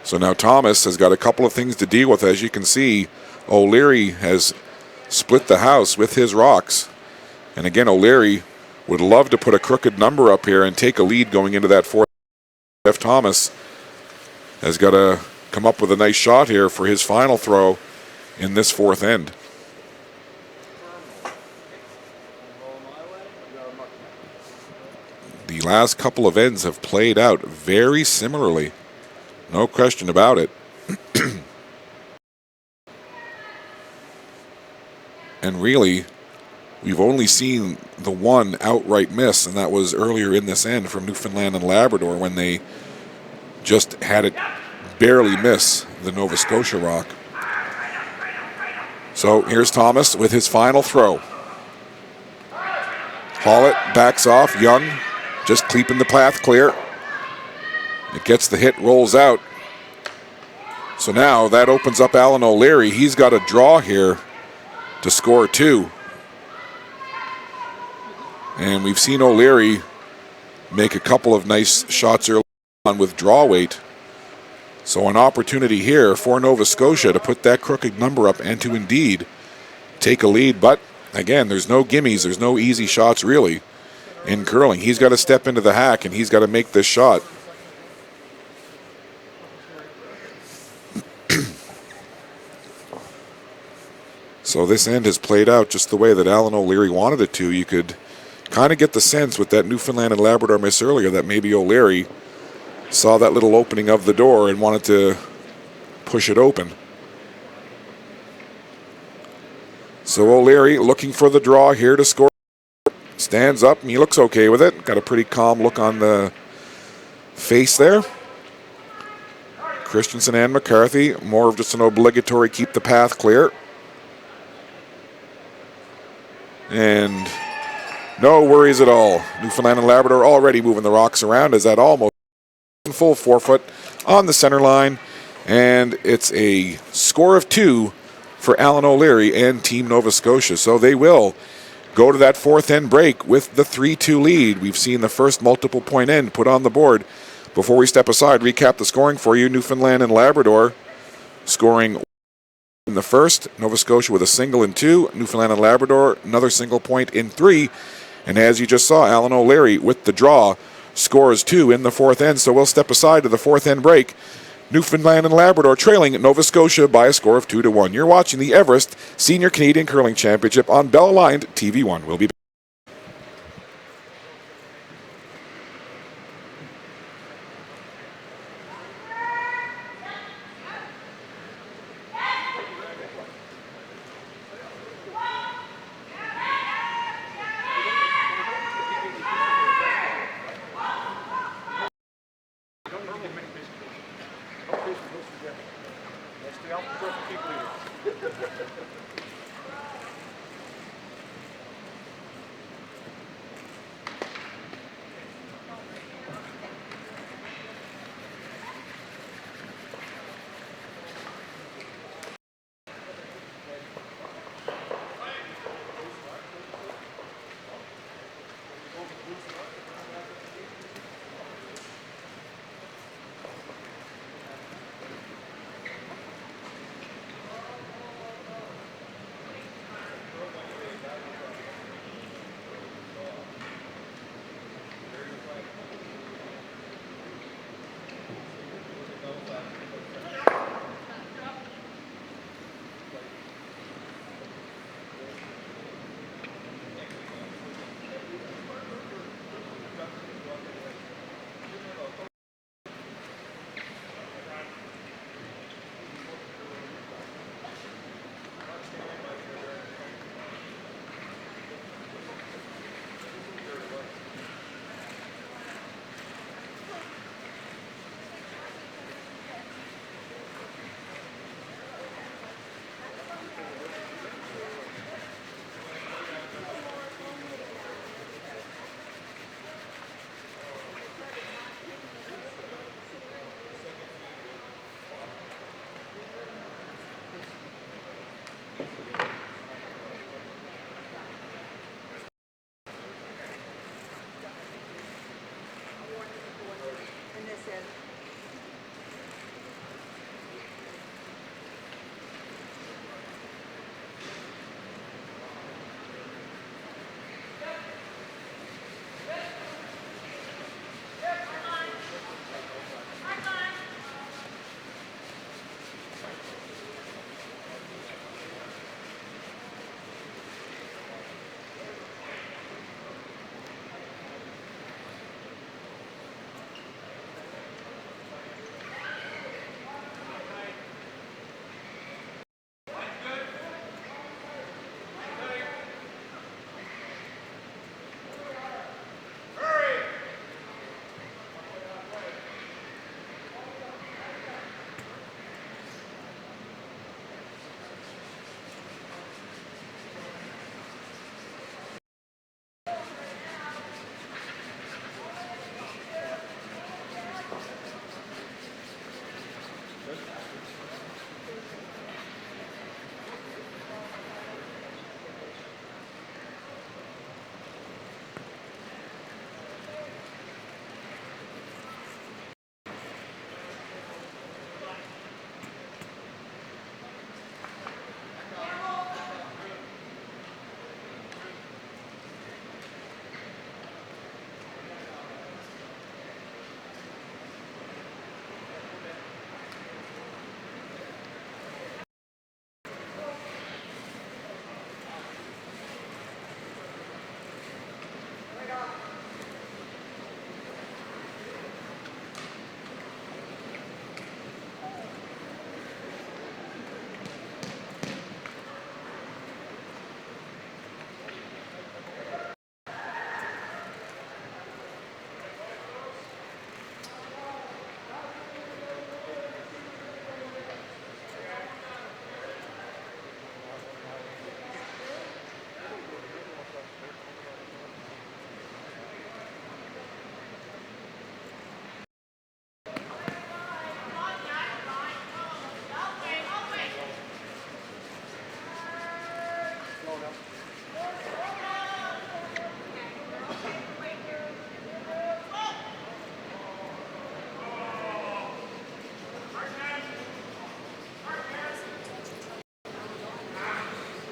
So now Thomas has got a couple of things to deal with. As you can see, O'Leary has split the house with his rocks. And again, O'Leary would love to put a crooked number up here and take a lead going into that fourth. Jeff Thomas has got to come up with a nice shot here for his final throw in this fourth end. The last couple of ends have played out very similarly. No question about it. And really, we've only seen the one outright miss, and that was earlier in this end from Newfoundland and Labrador when they just had it barely miss the Nova Scotia rock. So here's Thomas with his final throw. Hollett backs off. Young just keeping the path clear. It gets the hit, rolls out. So now that opens up Alan O'Leary. He's got a draw here to score 2. And we've seen O'Leary make a couple of nice shots early on with draw weight. So an opportunity here for Nova Scotia to put that crooked number up and to indeed take a lead. But again, there's no gimmies, there's no easy shots really in curling. He's got to step into the hack and he's got to make this shot. So this end has played out just the way that Alan O'Leary wanted it to. You could kind of get the sense with that Newfoundland and Labrador miss earlier that maybe O'Leary saw that little opening of the door and wanted to push it open. So O'Leary looking for the draw here to score. Stands up and he looks okay with it. Got a pretty calm look on the face there. Christensen and McCarthy, more of just an obligatory keep the path clear. And no worries at all. Newfoundland and Labrador already moving the rocks around as that almost full 4-foot on the center line. And it's a score of 2 for Alan O'Leary and Team Nova Scotia. So they will go to that fourth end break with the 3-2 lead. We've seen the first multiple point end put on the board. Before we step aside, recap the scoring for you. Newfoundland and Labrador scoring in the first, Nova Scotia with a single in 2, Newfoundland and Labrador another single point in 3, And as you just saw, Alan O'Leary with the draw scores 2 in the fourth end. So we'll step aside to the fourth end break. Newfoundland and Labrador trailing Nova Scotia by a score of 2-1. You're watching the Everest Senior Canadian Curling Championship on Bell Aligned TV1. We'll be back.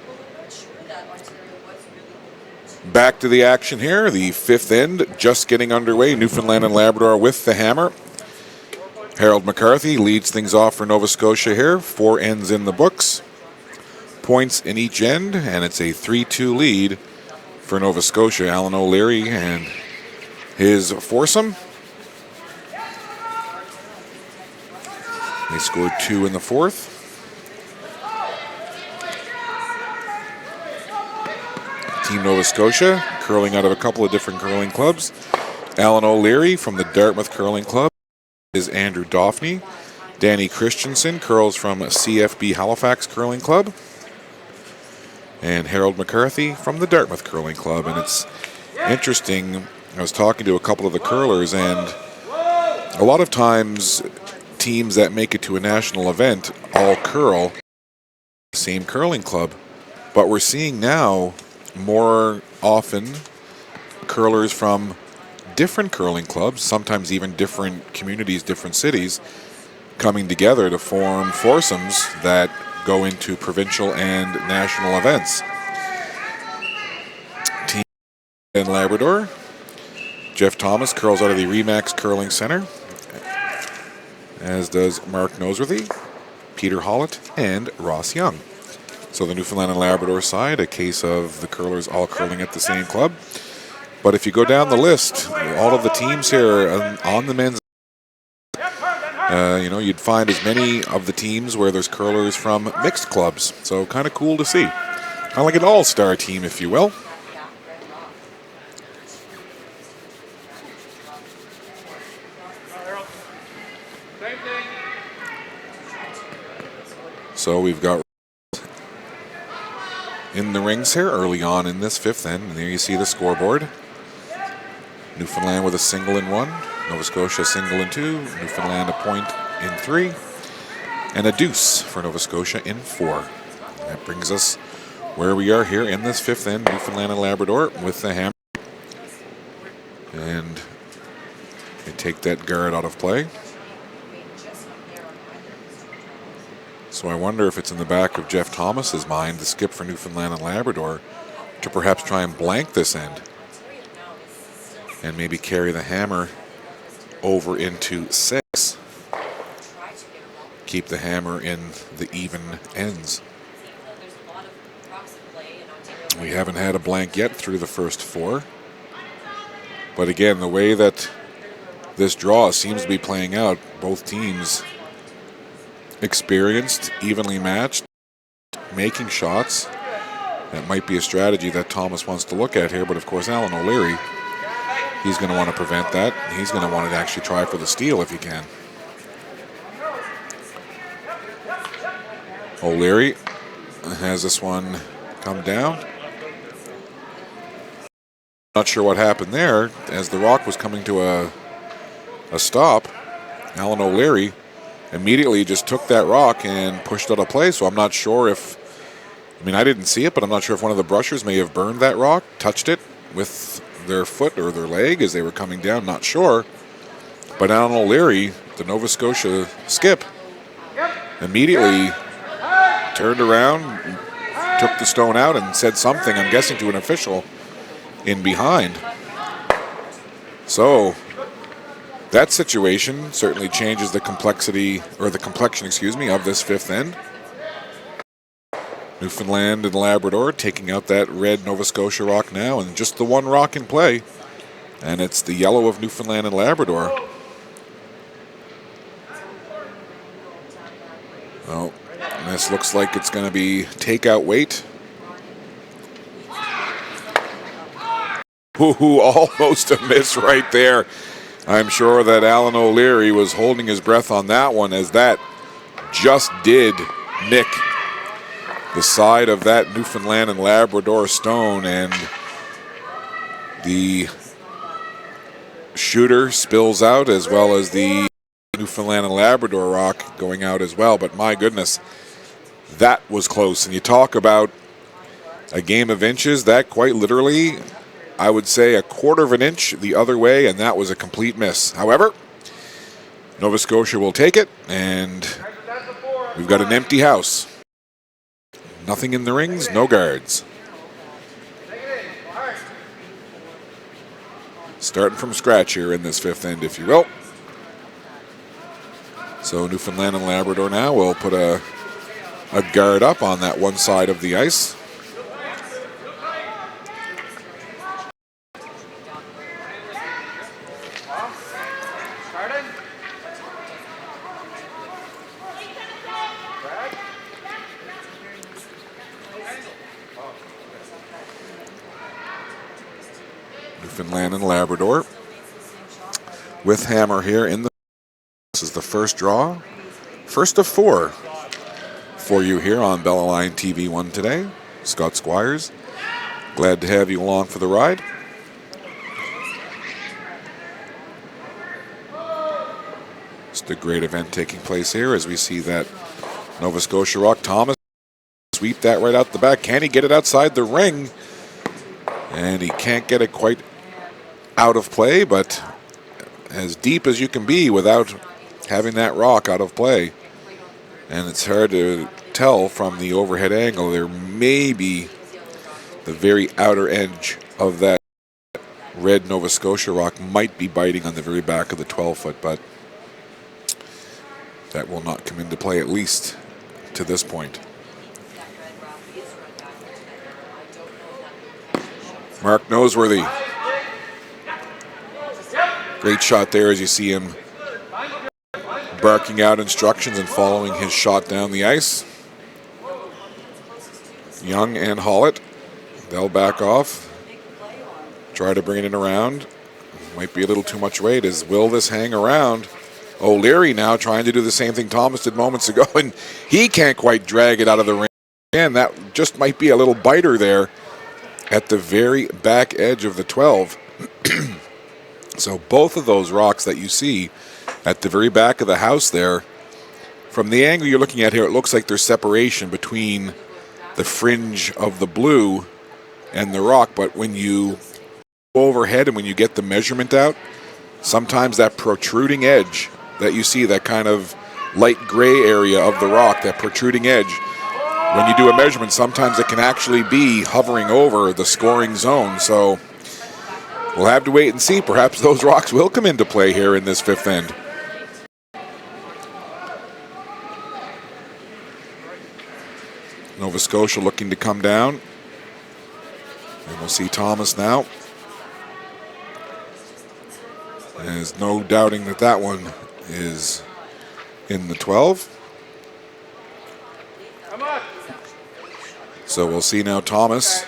Well, we're not sure that Ontario was really open to Back to the action here. The fifth end just getting underway. Newfoundland and Labrador with the hammer. Harold McCarthy leads things off for Nova Scotia here. 4 ends in the books. Points in each end, and it's a 3-2 lead for Nova Scotia. Alan O'Leary and his foursome. They scored 2 in the fourth. Team Nova Scotia, curling out of a couple of different curling clubs. Alan O'Leary from the Dartmouth Curling Club is Andrew Daphne. Danny Christensen curls from CFB Halifax Curling Club. And Harold McCarthy from the Dartmouth Curling Club. And it's interesting, I was talking to a couple of the curlers, and a lot of times teams that make it to a national event all curl the same curling club. But we're seeing now more often curlers from different curling clubs, sometimes even different communities, different cities, coming together to form foursomes that go into provincial and national events. Team in Labrador, Jeff Thomas curls out of the Remax Curling Center, as does Mark Noseworthy, Peter Hollett, and Ross Young. So the Newfoundland and Labrador side, a case of the curlers all curling at the same club. But if you go down the list, all of the teams here on the men's, you'd find as many of the teams where there's curlers from mixed clubs. So kind of cool to see. Kind of like an all-star team, if you will. So we've got in the rings here early on in this fifth end. And there you see the scoreboard. Newfoundland with a single in 1. Nova Scotia a single in 2. Newfoundland a point in 3. And a deuce for Nova Scotia in 4. That brings us where we are here in this fifth end. Newfoundland and Labrador with the hammer. And they take that guard out of play. So I wonder if it's in the back of Jeff Thomas's mind, the skip for Newfoundland and Labrador, to perhaps try and blank this end and maybe carry the hammer over into 6. Keep the hammer in the even ends. We haven't had a blank yet through the first 4. But again, the way that this draw seems to be playing out, both teams experienced, evenly matched, making shots. That might be a strategy that Thomas wants to look at here, but of course Alan O'Leary, he's going to want to prevent that. He's going to want to actually try for the steal if he can. O'Leary has this one come down. Not sure what happened there. As the rock was coming to a stop, Alan O'Leary immediately just took that rock and pushed out of play. So I'm not sure if, I didn't see it, but I'm not sure if one of the brushers may have burned that rock, touched it with their foot or their leg as they were coming down, not sure. But Alan O'Leary, the Nova Scotia skip, immediately turned around, took the stone out and said something, I'm guessing to an official in behind. So that situation certainly changes the complexity, or the complexion, of this fifth end. Newfoundland and Labrador taking out that red Nova Scotia rock now, and just the one rock in play. And it's the yellow of Newfoundland and Labrador. Oh, this looks like it's going to be takeout weight. Ooh, almost a miss right there. I'm sure that Alan O'Leary was holding his breath on that one, as that just did nick the side of that Newfoundland and Labrador stone, and the shooter spills out, as well as the Newfoundland and Labrador rock going out as well. But my goodness, that was close. And you talk about a game of inches, that quite literally, I would say, a quarter of an inch the other way, and that was a complete miss. However, Nova Scotia will take it, and we've got an empty house. Nothing in the rings, no guards. Starting from scratch here in this fifth end, if you will. So Newfoundland and Labrador now will put a guard up on that one side of the ice. Newfoundland and Labrador with Hammer here in the. This is the first draw, first of 4 for you here on Bella Line TV1 today. Scott Squires, glad to have you along for the ride. Just a great event taking place here as we see that Nova Scotia Rock Thomas sweep that right out the back. Can he get it outside the ring? And he can't get it quite out of play, but as deep as you can be without having that rock out of play. And it's hard to tell from the overhead angle. There may be the very outer edge of that red Nova Scotia rock might be biting on the very back of the 12-foot, but that will not come into play, at least to this point. Mark Noseworthy. Great shot there as you see him barking out instructions and following his shot down the ice. Young and Hollett, they'll back off. Try to bring it around. Might be a little too much weight. Will this hang around? O'Leary now trying to do the same thing Thomas did moments ago, and he can't quite drag it out of the ring. And that just might be a little biter there at the very back edge of the 12. So both of those rocks that you see at the very back of the house there, from the angle you're looking at here, it looks like there's separation between the fringe of the blue and the rock, but when you go overhead and when you get the measurement out, sometimes that protruding edge that you see, that kind of light gray area of the rock, that protruding edge, when you do a measurement, sometimes it can actually be hovering over the scoring zone. So we'll have to wait and see. Perhaps those rocks will come into play here in this fifth end. Nova Scotia looking to come down. And we'll see Thomas now. There's no doubting that that one is in the 12. So we'll see now Thomas,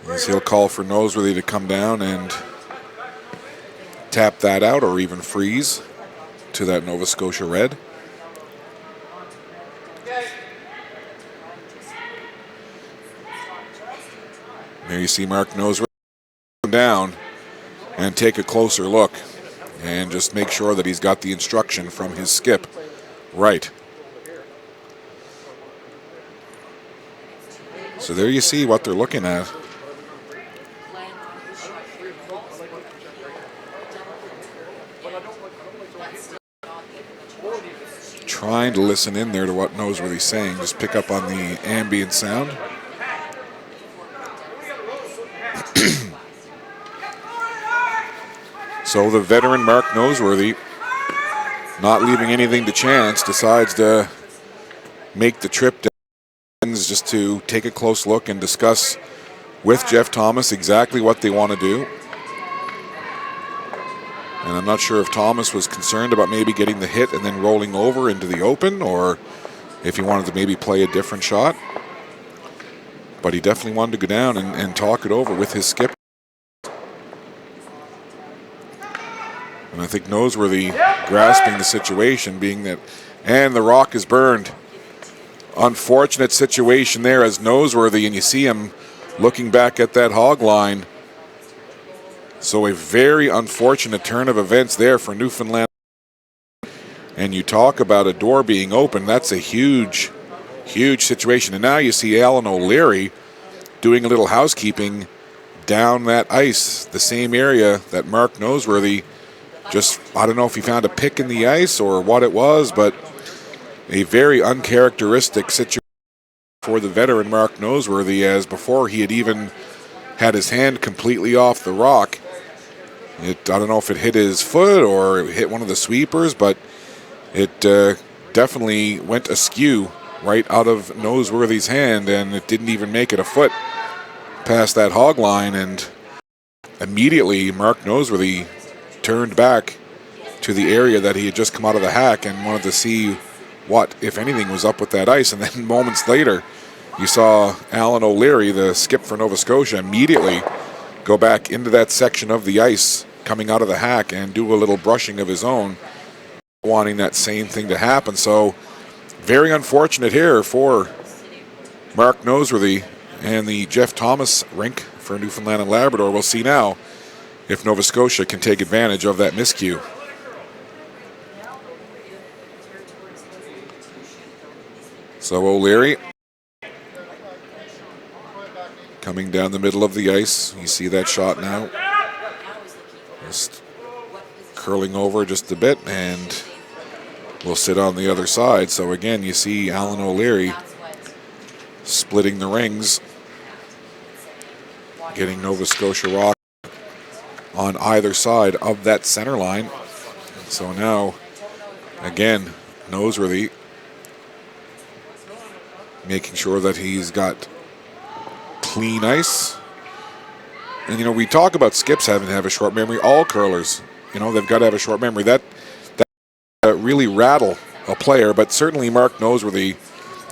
as he'll call for Noseworthy to come down and tap that out or even freeze to that Nova Scotia red. There you see Mark Noseworthy come down and take a closer look and just make sure that he's got the instruction from his skip right. So there you see what they're looking at. Trying to listen in there to what Noseworthy's saying, just pick up on the ambient sound. So the veteran Mark Noseworthy, not leaving anything to chance, decides to make the trip down just to take a close look and discuss with Jeff Thomas exactly what they want to do. And I'm not sure if Thomas was concerned about maybe getting the hit and then rolling over into the open, or if he wanted to maybe play a different shot. But he definitely wanted to go down and talk it over with his skipper. And I think Noseworthy grasping the situation, being that, and the rock is burned. Unfortunate situation there as Noseworthy, and you see him looking back at that hog line. So a very unfortunate turn of events there for Newfoundland. And you talk about a door being open, that's a huge, huge situation. And now you see Alan O'Leary doing a little housekeeping down that ice, the same area that Mark Noseworthy just, I don't know if he found a pick in the ice or what it was, but a very uncharacteristic situation for the veteran Mark Noseworthy, as before he had even had his hand completely off the rock, I don't know if it hit his foot or it hit one of the sweepers, but it definitely went askew right out of Noseworthy's hand, and it didn't even make it a foot past that hog line. And immediately Mark Noseworthy turned back to the area that he had just come out of the hack and wanted to see what, if anything, was up with that ice. And then moments later, you saw Alan O'Leary, the skip for Nova Scotia, immediately go back into that section of the ice coming out of the hack and do a little brushing of his own, wanting that same thing to happen. So very unfortunate here for Mark Noseworthy and the Jeff Thomas rink for Newfoundland and Labrador. We'll see now if Nova Scotia can take advantage of that miscue. So O'Leary coming down the middle of the ice. You see that shot now. Just curling over just a bit and will sit on the other side. So again, you see Alan O'Leary splitting the rings, getting Nova Scotia Rock on either side of that center line. So now, again, Noseworthy making sure that he's got clean ice. And, you know, we talk about skips having to have a short memory. All curlers, you know, they've got to have a short memory. That really rattle a player, but certainly Mark Noseworthy,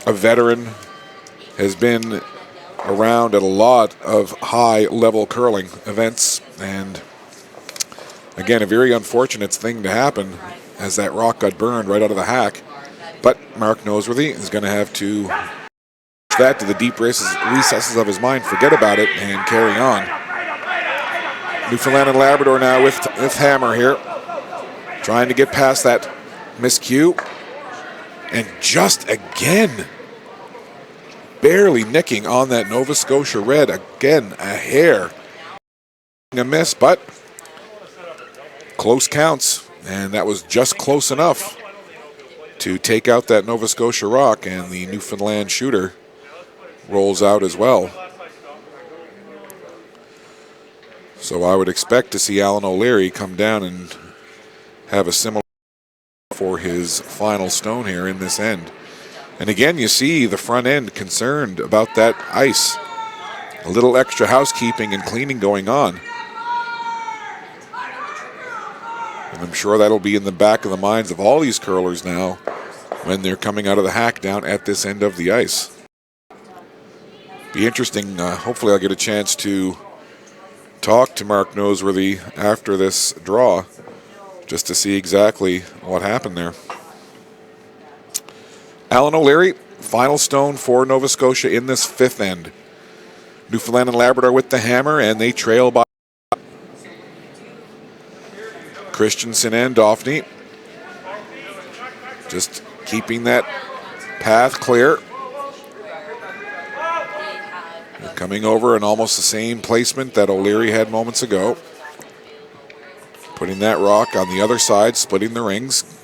a veteran, has been around at a lot of high-level curling events. And, again, a very unfortunate thing to happen as that rock got burned right out of the hack. But Mark Noseworthy is going to have to that to the deep recesses of his mind, forget about it, and carry on. Newfoundland and Labrador now with Hammer here, trying to get past that miscue. And just again, barely nicking on that Nova Scotia red. Again, a hair. A miss, but close counts. And that was just close enough to take out that Nova Scotia rock, and the Newfoundland shooter rolls out as well. So I would expect to see Alan O'Leary come down and have a similar for his final stone here in this end. And again, you see the front end concerned about that ice. A little extra housekeeping and cleaning going on. And I'm sure that'll be in the back of the minds of all these curlers now when they're coming out of the hack down at this end of the ice. Be interesting. Hopefully I'll get a chance to talk to Mark Noseworthy after this draw just to see exactly what happened there. Alan O'Leary, final stone for Nova Scotia in this fifth end. Newfoundland and Labrador with the hammer, and they trail by Christensen and Dauphney. Just keeping that path clear. Coming over in almost the same placement that O'Leary had moments ago. Putting that rock on the other side, splitting the rings.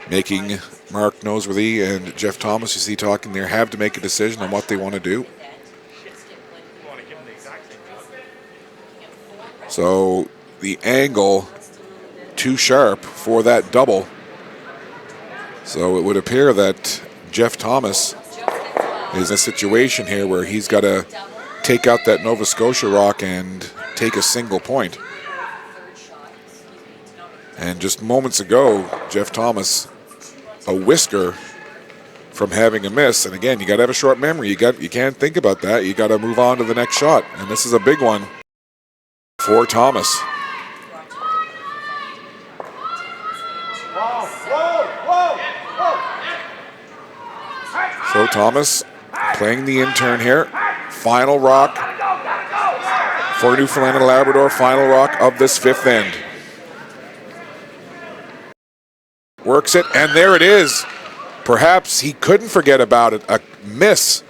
Making Mark Noseworthy and Jeff Thomas, you see talking there, have to make a decision on what they want to do. So the angle too sharp for that double. So it would appear that Jeff Thomas is a situation here where he's got to take out that Nova Scotia rock and take a single point. And just moments ago, Jeff Thomas, a whisker from having a miss. And again, you got to have a short memory. You can't think about that. You got to move on to the next shot. And this is a big one for Thomas. So Thomas playing the intern here. Final rock for Newfoundland and Labrador. Final rock of this fifth end. Works it, and there it is. Perhaps he couldn't forget about it. A miss.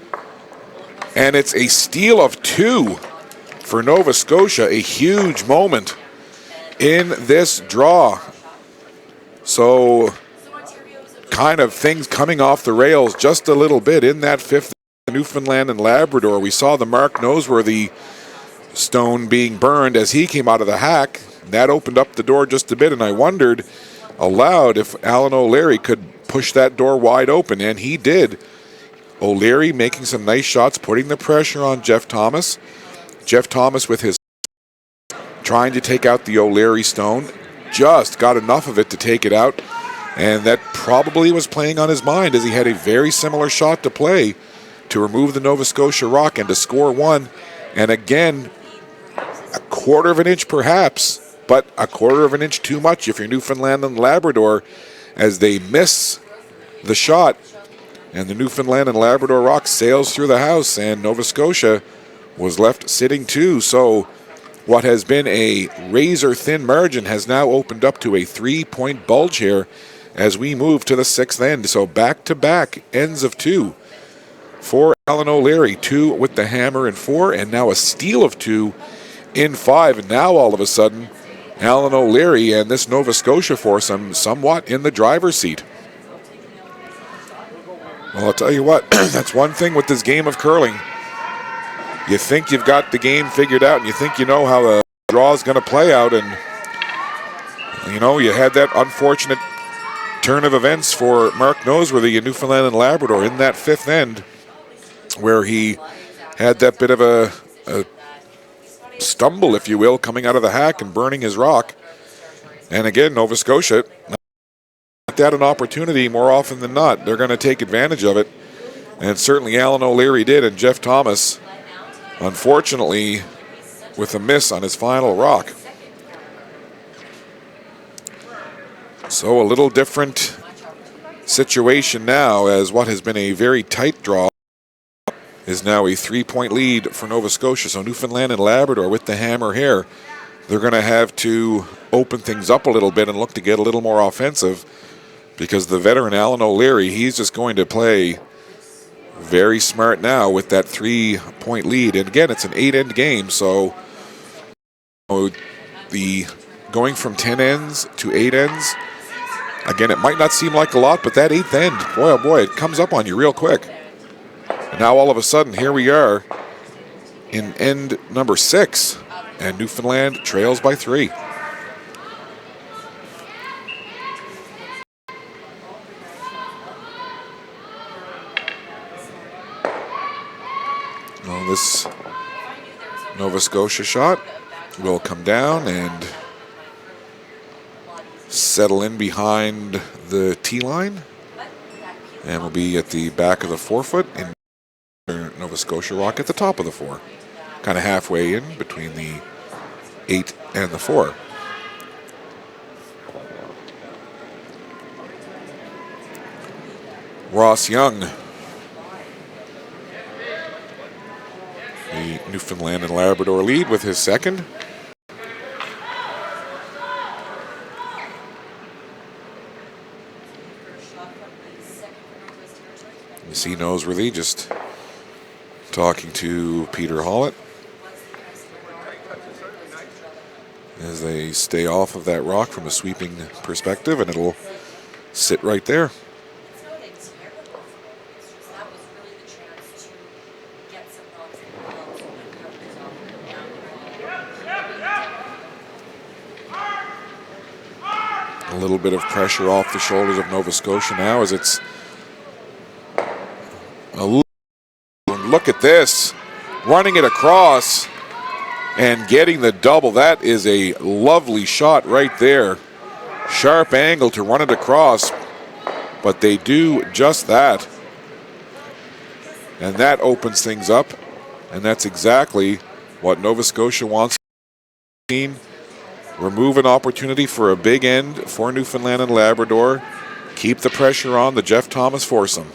And it's a steal of two for Nova Scotia. A huge moment in this draw. So kind of things coming off the rails just a little bit in that fifth Newfoundland and Labrador. We saw the Mark Noseworthy stone being burned as he came out of the hack. That opened up the door just a bit, and I wondered aloud if Alan O'Leary could push that door wide open, and he did. O'Leary making some nice shots, putting the pressure on Jeff Thomas. Jeff Thomas with his trying to take out the O'Leary stone, just got enough of it to take it out, and that probably was playing on his mind as he had a very similar shot to play to remove the Nova Scotia rock and to score one. And again, a quarter of an inch perhaps, but a quarter of an inch too much if you're Newfoundland and Labrador, as they miss the shot. And the Newfoundland and Labrador rock sails through the house, and Nova Scotia was left sitting two. So what has been a razor-thin margin has now opened up to a 3-point bulge here as we move to the sixth end. So back-to-back ends of two for Alan O'Leary, 2 with the hammer in 4, and now a steal of 2 in 5. And now all of a sudden, Alan O'Leary and this Nova Scotia foursome somewhat in the driver's seat. Well, I'll tell you what, that's one thing with this game of curling. You think you've got the game figured out, and you think you know how the draw is going to play out, and you know, you had that unfortunate turn of events for Mark Noseworthy in Newfoundland and Labrador in that fifth end, where he had that bit of a stumble, if you will, coming out of the hack and burning his rock. And again, Nova Scotia, that an opportunity more often than not. They're going to take advantage of it. And certainly Alan O'Leary did, and Jeff Thomas, unfortunately, with a miss on his final rock. So a little different situation now, as what has been a very tight draw is now a 3-point lead for Nova Scotia. So Newfoundland and Labrador with the hammer here, they're going to have to open things up a little bit and look to get a little more offensive, because the veteran Alan O'Leary, he's just going to play very smart now with that 3-point lead. And again, it's an 8-end game, so the going from 10 ends to 8 ends, again, it might not seem like a lot, but that 8th end, boy oh boy, it comes up on you real quick. And now all of a sudden, here we are in end number 6, and Newfoundland trails by 3. Well, this Nova Scotia shot will come down and settle in behind the tee line, and will be at the back of the 4-foot, and Nova Scotia rock at the top of the 4, kind of halfway in between the 8 and the 4. Ross Young, the Newfoundland and Labrador lead with his second. You see Noseworthy just talking to Peter Hollett as they stay off of that rock from a sweeping perspective, and it'll sit right there. A little bit of pressure off the shoulders of Nova Scotia now, as it's a look at this, running it across and getting the double. That is a lovely shot right there. Sharp angle to run it across, but they do just that. And that opens things up, and that's exactly what Nova Scotia wants. Remove an opportunity for a big end for Newfoundland and Labrador. Keep the pressure on the Jeff Thomas foursome.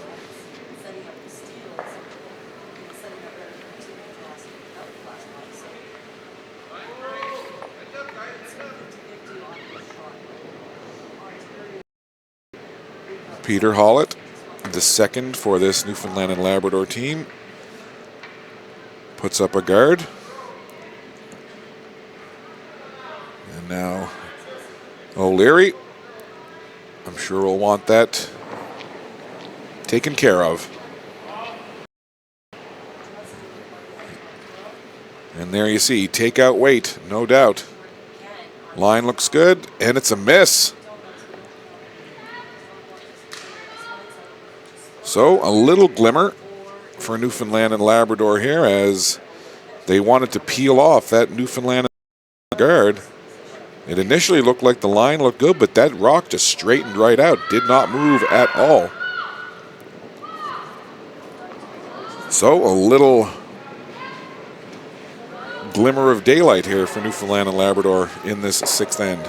Peter Hollett, the second for this Newfoundland and Labrador team, puts up a guard. And now O'Leary, I'm sure will want that taken care of. And there you see, take out weight, no doubt. Line looks good, and it's a miss. So a little glimmer for Newfoundland and Labrador here as they wanted to peel off that Newfoundland guard. It initially looked like the line looked good, but that rock just straightened right out, did not move at all. So a little glimmer of daylight here for Newfoundland and Labrador in this sixth end.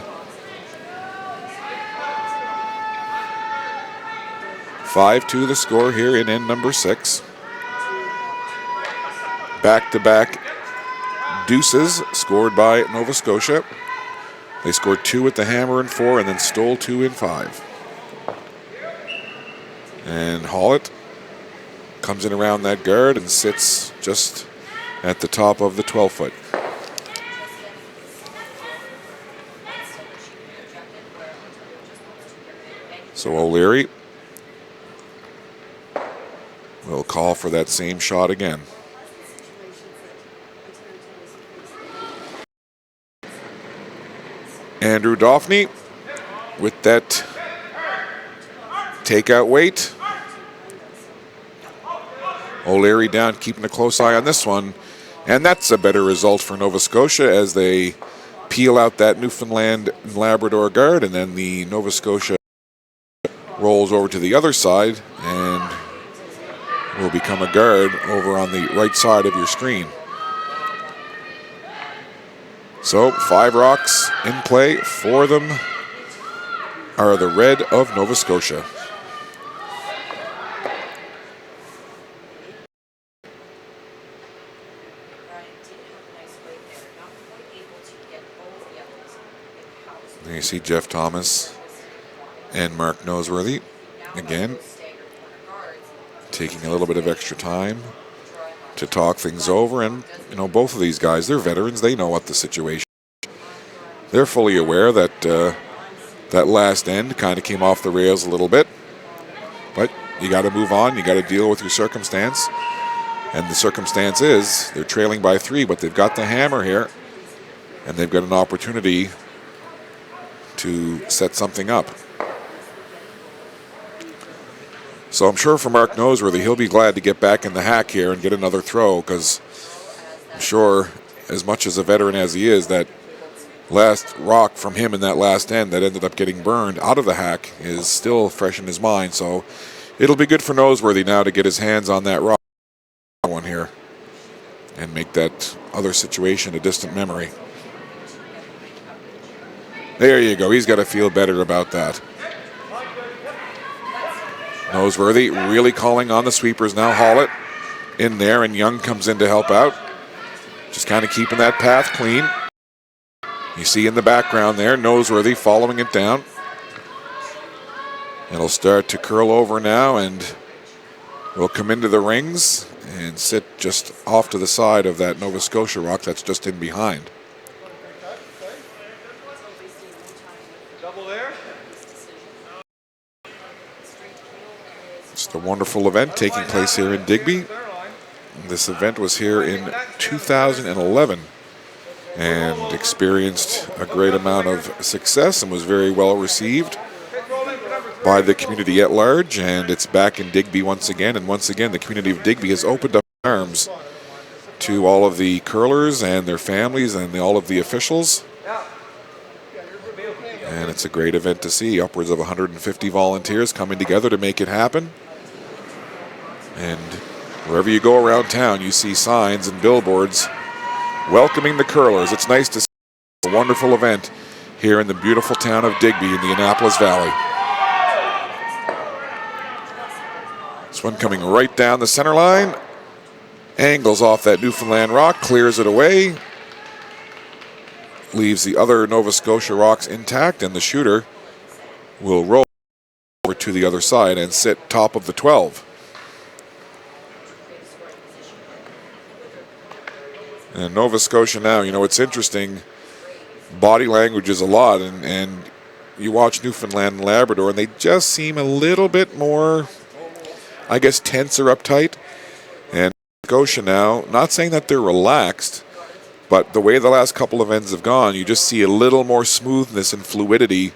5-2 the score here in end number 6. Back-to-back deuces scored by Nova Scotia. They scored 2 at the hammer in 4 and then stole 2 in 5. And Hollett comes in around that guard and sits just at the top of the 12-foot. So O'Leary will call for that same shot again. Andrew Dauphney with that takeout weight. O'Leary down, keeping a close eye on this one. And that's a better result for Nova Scotia as they peel out that Newfoundland and Labrador guard, and then the Nova Scotia rolls over to the other side and will become a guard over on the right side of your screen. So 5 rocks in play. 4 of them are the red of Nova Scotia. There you see Jeff Thomas and Mark Noseworthy again taking a little bit of extra time to talk things over. And you know, both of these guys, they're veterans. They know what the situation is. They're fully aware that that last end kind of came off the rails a little bit, but you got to move on. You got to deal with your circumstance, and the circumstance is they're trailing by 3, but they've got the hammer here, and they've got an opportunity to set something up. So I'm sure for Mark Noseworthy, he'll be glad to get back in the hack here and get another throw, because I'm sure, as much as a veteran as he is, that last rock from him in that last end that ended up getting burned out of the hack is still fresh in his mind. So it'll be good for Noseworthy now to get his hands on that rock one here and make that other situation a distant memory. There you go. He's got to feel better about that. Noseworthy really calling on the sweepers now. Hollett in there, and Young comes in to help out. Just kind of keeping that path clean. You see in the background there, Noseworthy following it down. It'll start to curl over now, and will come into the rings and sit just off to the side of that Nova Scotia rock that's just in behind. It's a wonderful event taking place here in Digby. This event was here in 2011 and experienced a great amount of success and was very well received by the community at large. And it's back in Digby once again. And once again, the community of Digby has opened up arms to all of the curlers and their families and all of the officials. And it's a great event to see. Upwards of 150 volunteers coming together to make it happen. And wherever you go around town, you see signs and billboards welcoming the curlers. It's nice to see a wonderful event here in the beautiful town of Digby in the Annapolis Valley. This one coming right down the center line. Angles off that Newfoundland rock, clears it away. Leaves the other Nova Scotia rocks intact, and the shooter will roll over to the other side and sit top of the 12. And Nova Scotia now, you know, it's interesting. Body language is a lot, and you watch Newfoundland and Labrador, and they just seem a little bit more, I guess, tense or uptight. And Scotia now, not saying that they're relaxed, But the way the last couple of ends have gone, you just see a little more smoothness and fluidity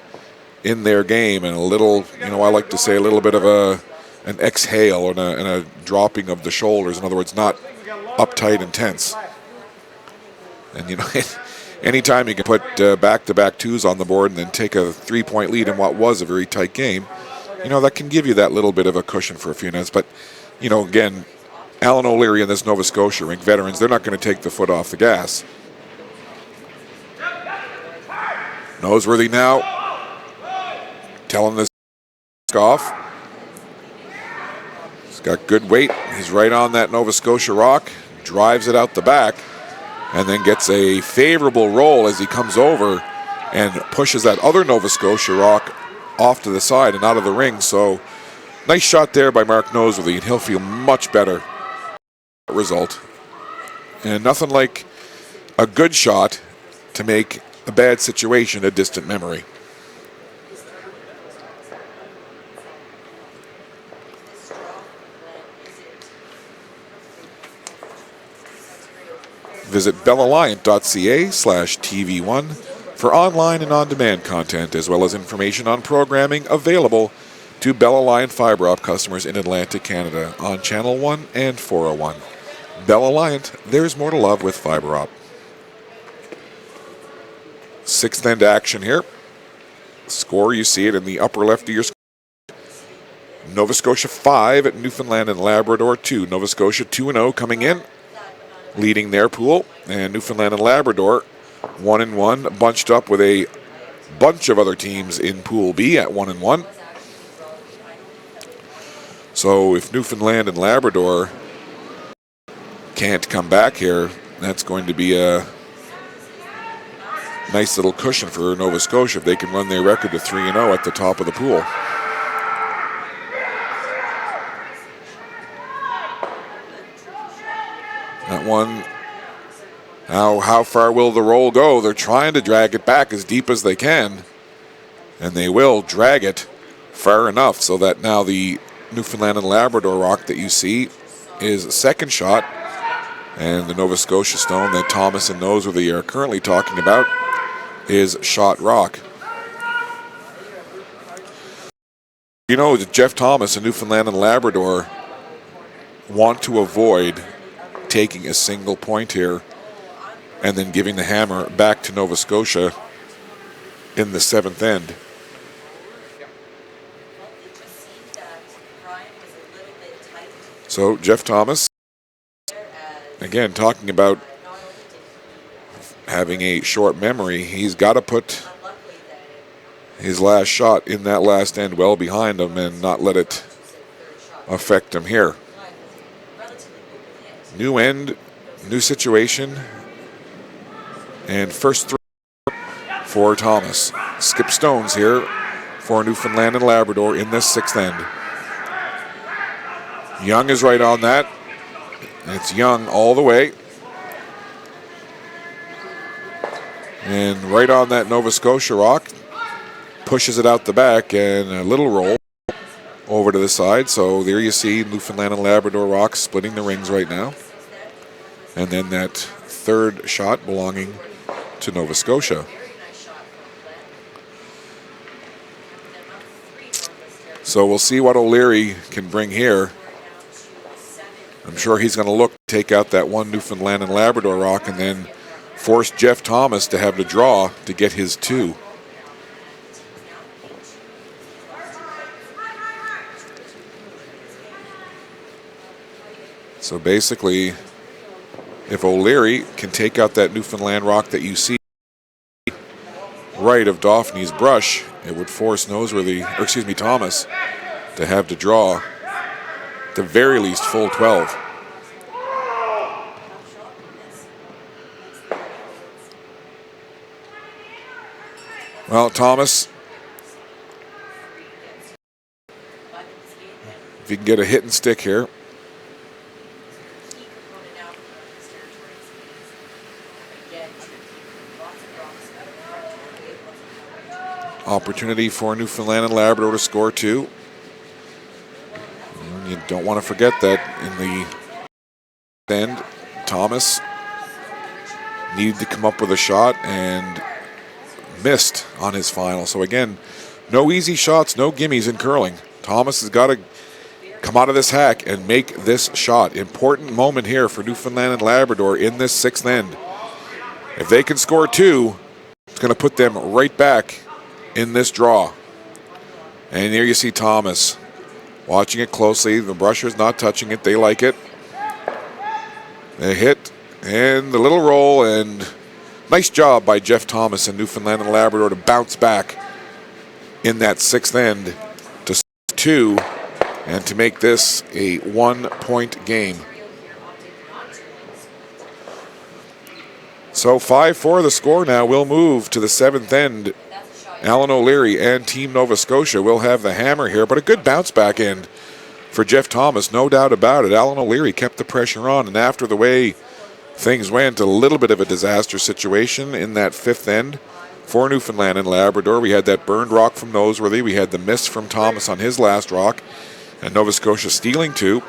in their game, and a little, I like to say a little bit of an exhale and a dropping of the shoulders. In other words, not uptight and tense. And, anytime you can put back-to-back twos on the board and then take a 3-point lead in what was a very tight game, that can give you that little bit of a cushion for a few minutes. But, again, Alan O'Leary and this Nova Scotia rink, veterans, they're not going to take the foot off the gas. Noseworthy now, telling this off. He's got good weight. He's right on that Nova Scotia rock, drives it out the back, and then gets a favorable roll as he comes over and pushes that other Nova Scotia rock off to the side and out of the ring. So nice shot there by Mark Noseworthy, and he'll feel much better. Result. And nothing like a good shot to make a bad situation a distant memory. Visit bellalliant.ca/TV1 for online and on-demand content, as well as information on programming available to Bell Alliant Fiber Op customers in Atlantic Canada on Channel 1 and 401. Bell Alliant, there's more to love with Fiber Op. Sixth end action here. Score, you see it in the upper left of your screen. Nova Scotia 5 at Newfoundland and Labrador 2. Nova Scotia 2-0 coming in, leading their pool. And Newfoundland and Labrador 1-1, bunched up with a bunch of other teams in Pool B at 1-1. So if Newfoundland and Labrador can't come back here, that's going to be a nice little cushion for Nova Scotia if they can run their record to 3-0 at the top of the pool. That one, how far will the roll go? They're trying to drag it back as deep as they can, and they will drag it far enough so that now the Newfoundland and Labrador rock that you see is a second shot, and the Nova Scotia stone that Thomas and Noseworthy are currently talking about is shot rock. Jeff Thomas and Newfoundland and Labrador want to avoid taking a single point here and then giving the hammer back to Nova Scotia in the seventh end. So Jeff Thomas, again, talking about having a short memory, he's got to put his last shot in that last end well behind him and not let it affect him here. New end, new situation, and first three for Thomas. Skip stones here for Newfoundland and Labrador in this sixth end. Young is right on that. It's Young all the way. And right on that Nova Scotia rock. Pushes it out the back and a little roll over to the side. So there you see Newfoundland and Labrador rocks splitting the rings right now. And then that third shot belonging to Nova Scotia. So we'll see what O'Leary can bring here. I'm sure he's going to look to take out that one Newfoundland and Labrador rock and then force Jeff Thomas to have to draw to get his two. So basically, if O'Leary can take out that Newfoundland rock that you see right of Dauphine's brush, it would force Thomas to have to draw at the very least full 12. Well, Thomas, if you can get a hit and stick here. Opportunity for Newfoundland and Labrador to score two. And you don't want to forget that in the end, Thomas needed to come up with a shot and missed on his final. So again, no easy shots, no gimmies in curling. Thomas has got to come out of this hack and make this shot. Important moment here for Newfoundland and Labrador in this sixth end. If they can score 2, it's going to put them right back in this draw. And here you see Thomas watching it closely. The brusher's not touching it. They like it. They hit and the little roll, and nice job by Jeff Thomas and Newfoundland and Labrador to bounce back in that sixth end to 2 and to make this a 1-point game. So 5-4 the score now. We'll move to the seventh end. Alan O'Leary and Team Nova Scotia will have the hammer here, but a good bounce back end for Jeff Thomas, no doubt about it. Alan O'Leary kept the pressure on, and after the way things went, a little bit of a disaster situation in that fifth end for Newfoundland and Labrador. We had that burned rock from Noseworthy. We had the miss from Thomas on his last rock, and Nova Scotia stealing 2.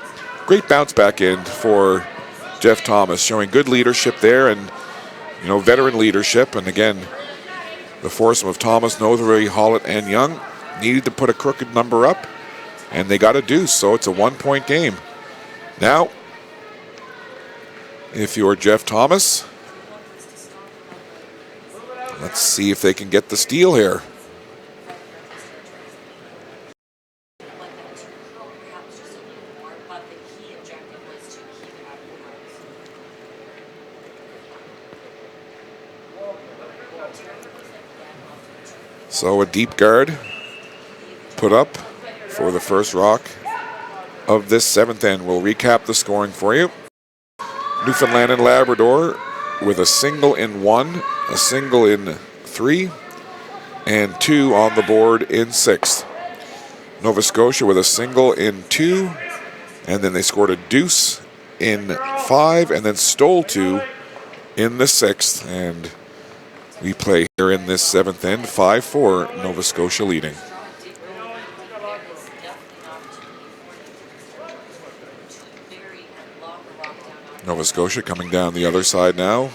Great bounce back end for Jeff Thomas, showing good leadership there and, veteran leadership. And again, the foursome of Thomas, Noseworthy, Hollett, and Young needed to put a crooked number up, and they got a deuce, so it's a 1-point game. Now, if you're Jeff Thomas, let's see if they can get the steal here. So a deep guard put up for the first rock of this seventh end. We'll recap the scoring for you. Newfoundland and Labrador with a single in 1, a single in 3, and 2 on the board in 6th. Nova Scotia with a single in 2, and then they scored a deuce in 5, and then stole 2 in the 6th. And we play here in this seventh end, 5-4, Nova Scotia leading. Nova Scotia coming down the other side now.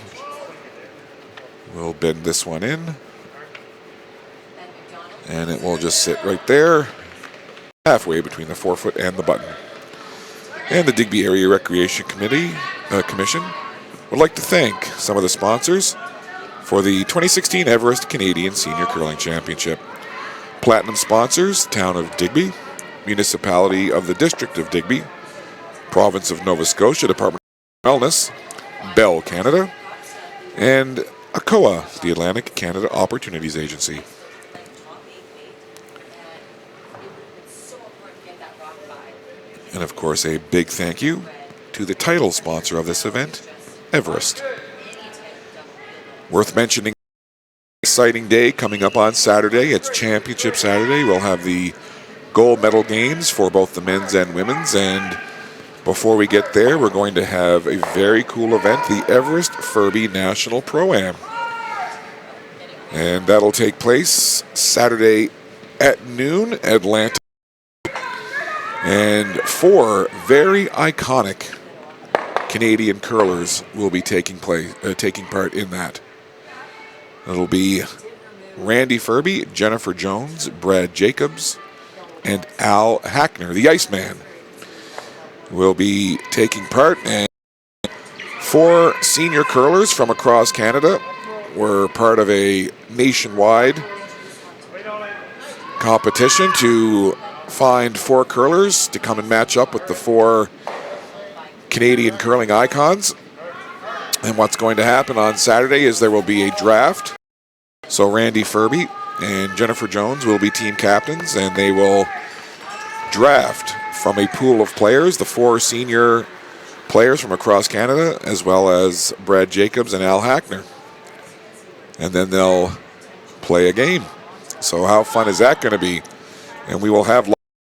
We'll bend this one in, and it will just sit right there, halfway between the forefoot and the button. And the Digby Area Recreation Commission would like to thank some of the sponsors for the 2016 Everest Canadian Senior Curling Championship. Platinum sponsors, Town of Digby, Municipality of the District of Digby, Province of Nova Scotia, Department of Wellness, Bell Canada, and ACOA, the Atlantic Canada Opportunities Agency. And of course, a big thank you to the title sponsor of this event, Everest. Worth mentioning, exciting day coming up on Saturday. It's Championship Saturday. We'll have the gold medal games for both the men's and women's. And before we get there, we're going to have a very cool event, the Everest Furby National Pro-Am. And that'll take place Saturday at noon, Atlanta. And 4 very iconic Canadian curlers will be taking part in that. It'll be Randy Furby, Jennifer Jones, Brad Jacobs, and Al Hackner, the Iceman, will be taking part. And 4 senior curlers from across Canada were part of a nationwide competition to find 4 curlers to come and match up with the 4 Canadian curling icons. And what's going to happen on Saturday is there will be a draft. So Randy Furby and Jennifer Jones will be team captains, and they will draft from a pool of players, the 4 senior players from across Canada, as well as Brad Jacobs and Al Hackner. And then they'll play a game. So how fun is that going to be? And we will have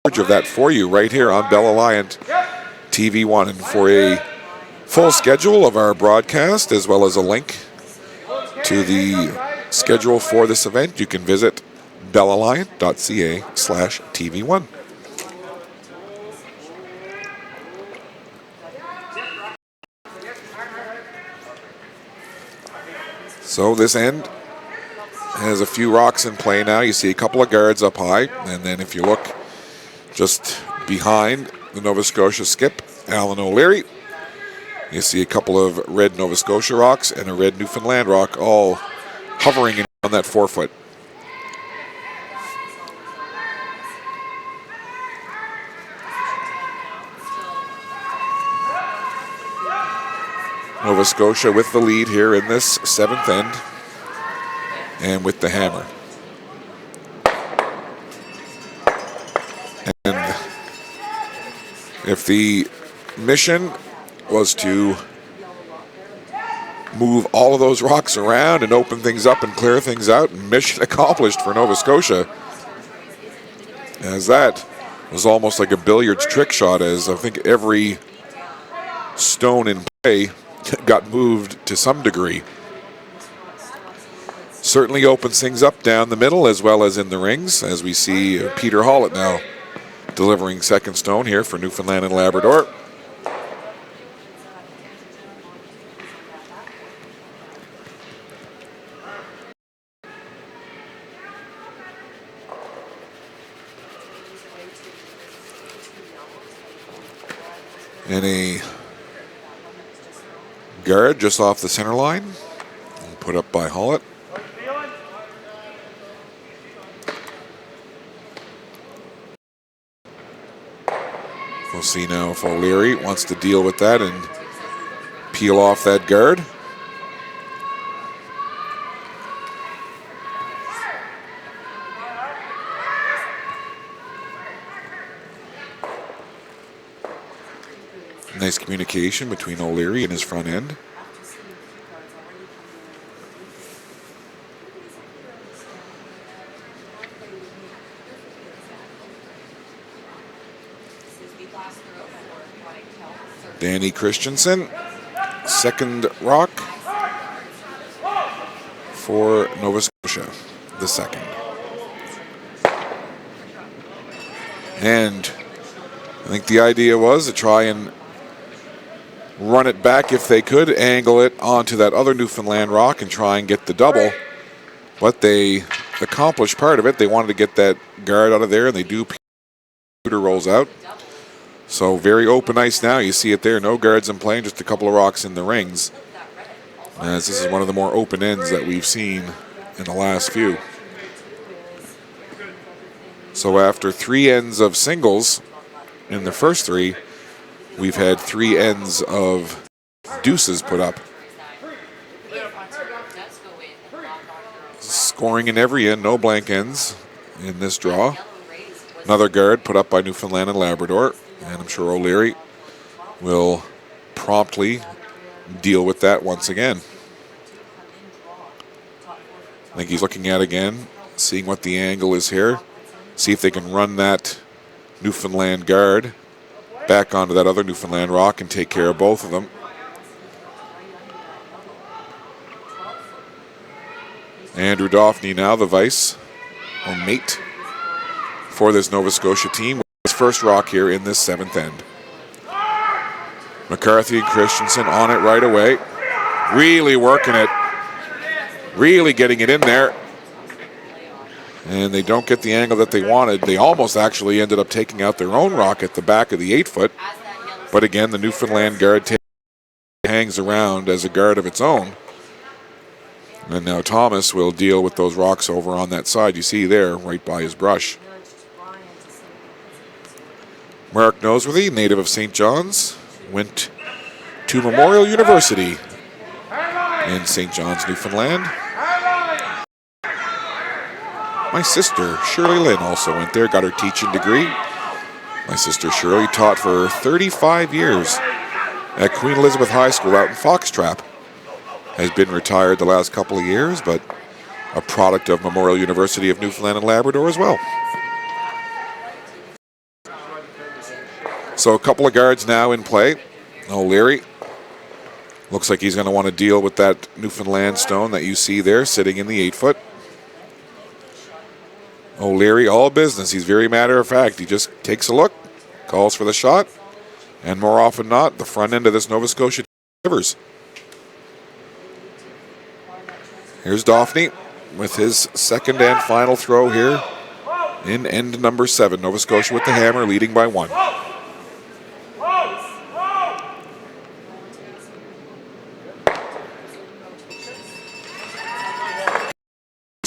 coverage of that for you right here on Bell Alliant TV1. And for a full schedule of our broadcast, as well as a link to the schedule for this event, you can visit bellalliant.ca/TV1. So this end has a few rocks in play now. You see a couple of guards up high, and then if you look just behind the Nova Scotia skip, Alan O'Leary, you see a couple of red Nova Scotia rocks and a red Newfoundland rock, all hovering on that 4 foot. Nova Scotia with the lead here in this 7th end, and with the hammer. And if the mission was to move all of those rocks around and open things up and clear things out, mission accomplished for Nova Scotia. As that was almost like a billiards trick shot, as I think every stone in play got moved to some degree. Certainly opens things up down the middle as well as in the rings, as we see Peter Hollett now delivering second stone here for Newfoundland and Labrador. And a guard just off the center line, put up by Hollett. We'll see now if O'Leary wants to deal with that and peel off that guard. Nice communication between O'Leary and his front end. Danny Christensen, second rock for Nova Scotia, the second. And I think the idea was to try and run it back if they could, angle it onto that other Newfoundland rock and try and get the double. But they accomplished part of it. They wanted to get that guard out of there, and they do. Peter rolls out. So very open ice now. You see it there. No guards in play, just a couple of rocks in the rings. As this is one of the more open ends that we've seen in the last few. So after 3 ends of singles in the first 3, we've had 3 ends of deuces put up. Scoring in every end, no blank ends in this draw. Another guard put up by Newfoundland and Labrador, and I'm sure O'Leary will promptly deal with that once again. I think he's looking at again, seeing what the angle is here. See if they can run that Newfoundland guard back onto that other Newfoundland rock and take care of both of them. Andrew Dauphney now the vice or mate for this Nova Scotia team. His first rock here in this 7th end. McCarthy and Christensen on it right away. Really working it. Really getting it in there. And they don't get the angle that they wanted. They almost actually ended up taking out their own rock at the back of the 8 foot. But again, the Newfoundland guard hangs around as a guard of its own. And now Thomas will deal with those rocks over on that side. You see there, right by his brush. Mark Noseworthy, native of St. John's, went to Memorial University in St. John's, Newfoundland. My sister, Shirley Lynn, also went there, got her teaching degree. My sister Shirley taught for 35 years at Queen Elizabeth High School out in Foxtrap. Has been retired the last couple of years, but a product of Memorial University of Newfoundland and Labrador as well. So a couple of guards now in play. O'Leary looks like he's going to want to deal with that Newfoundland stone that you see there sitting in the 8 foot. O'Leary, all business. He's very matter of fact. He just takes a look, calls for the shot, and more often than not, the front end of this Nova Scotia delivers. Here's Daphne with his second and final throw here in end number 7. Nova Scotia with the hammer, leading by 1.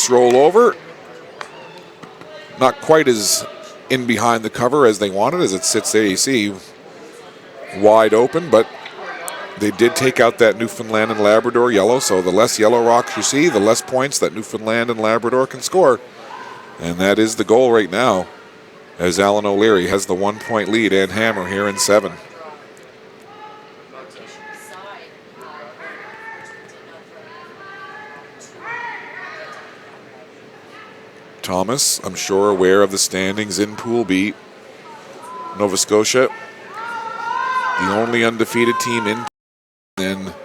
Roll over. Not quite as in behind the cover as they wanted, as it sits there, you see, wide open, but they did take out that Newfoundland and Labrador yellow, so the less yellow rocks you see, the less points that Newfoundland and Labrador can score. And that is the goal right now, as Alan O'Leary has the 1-point lead and hammer here in 7. Thomas, I'm sure, aware of the standings in Pool B. Nova Scotia, the only undefeated team in, and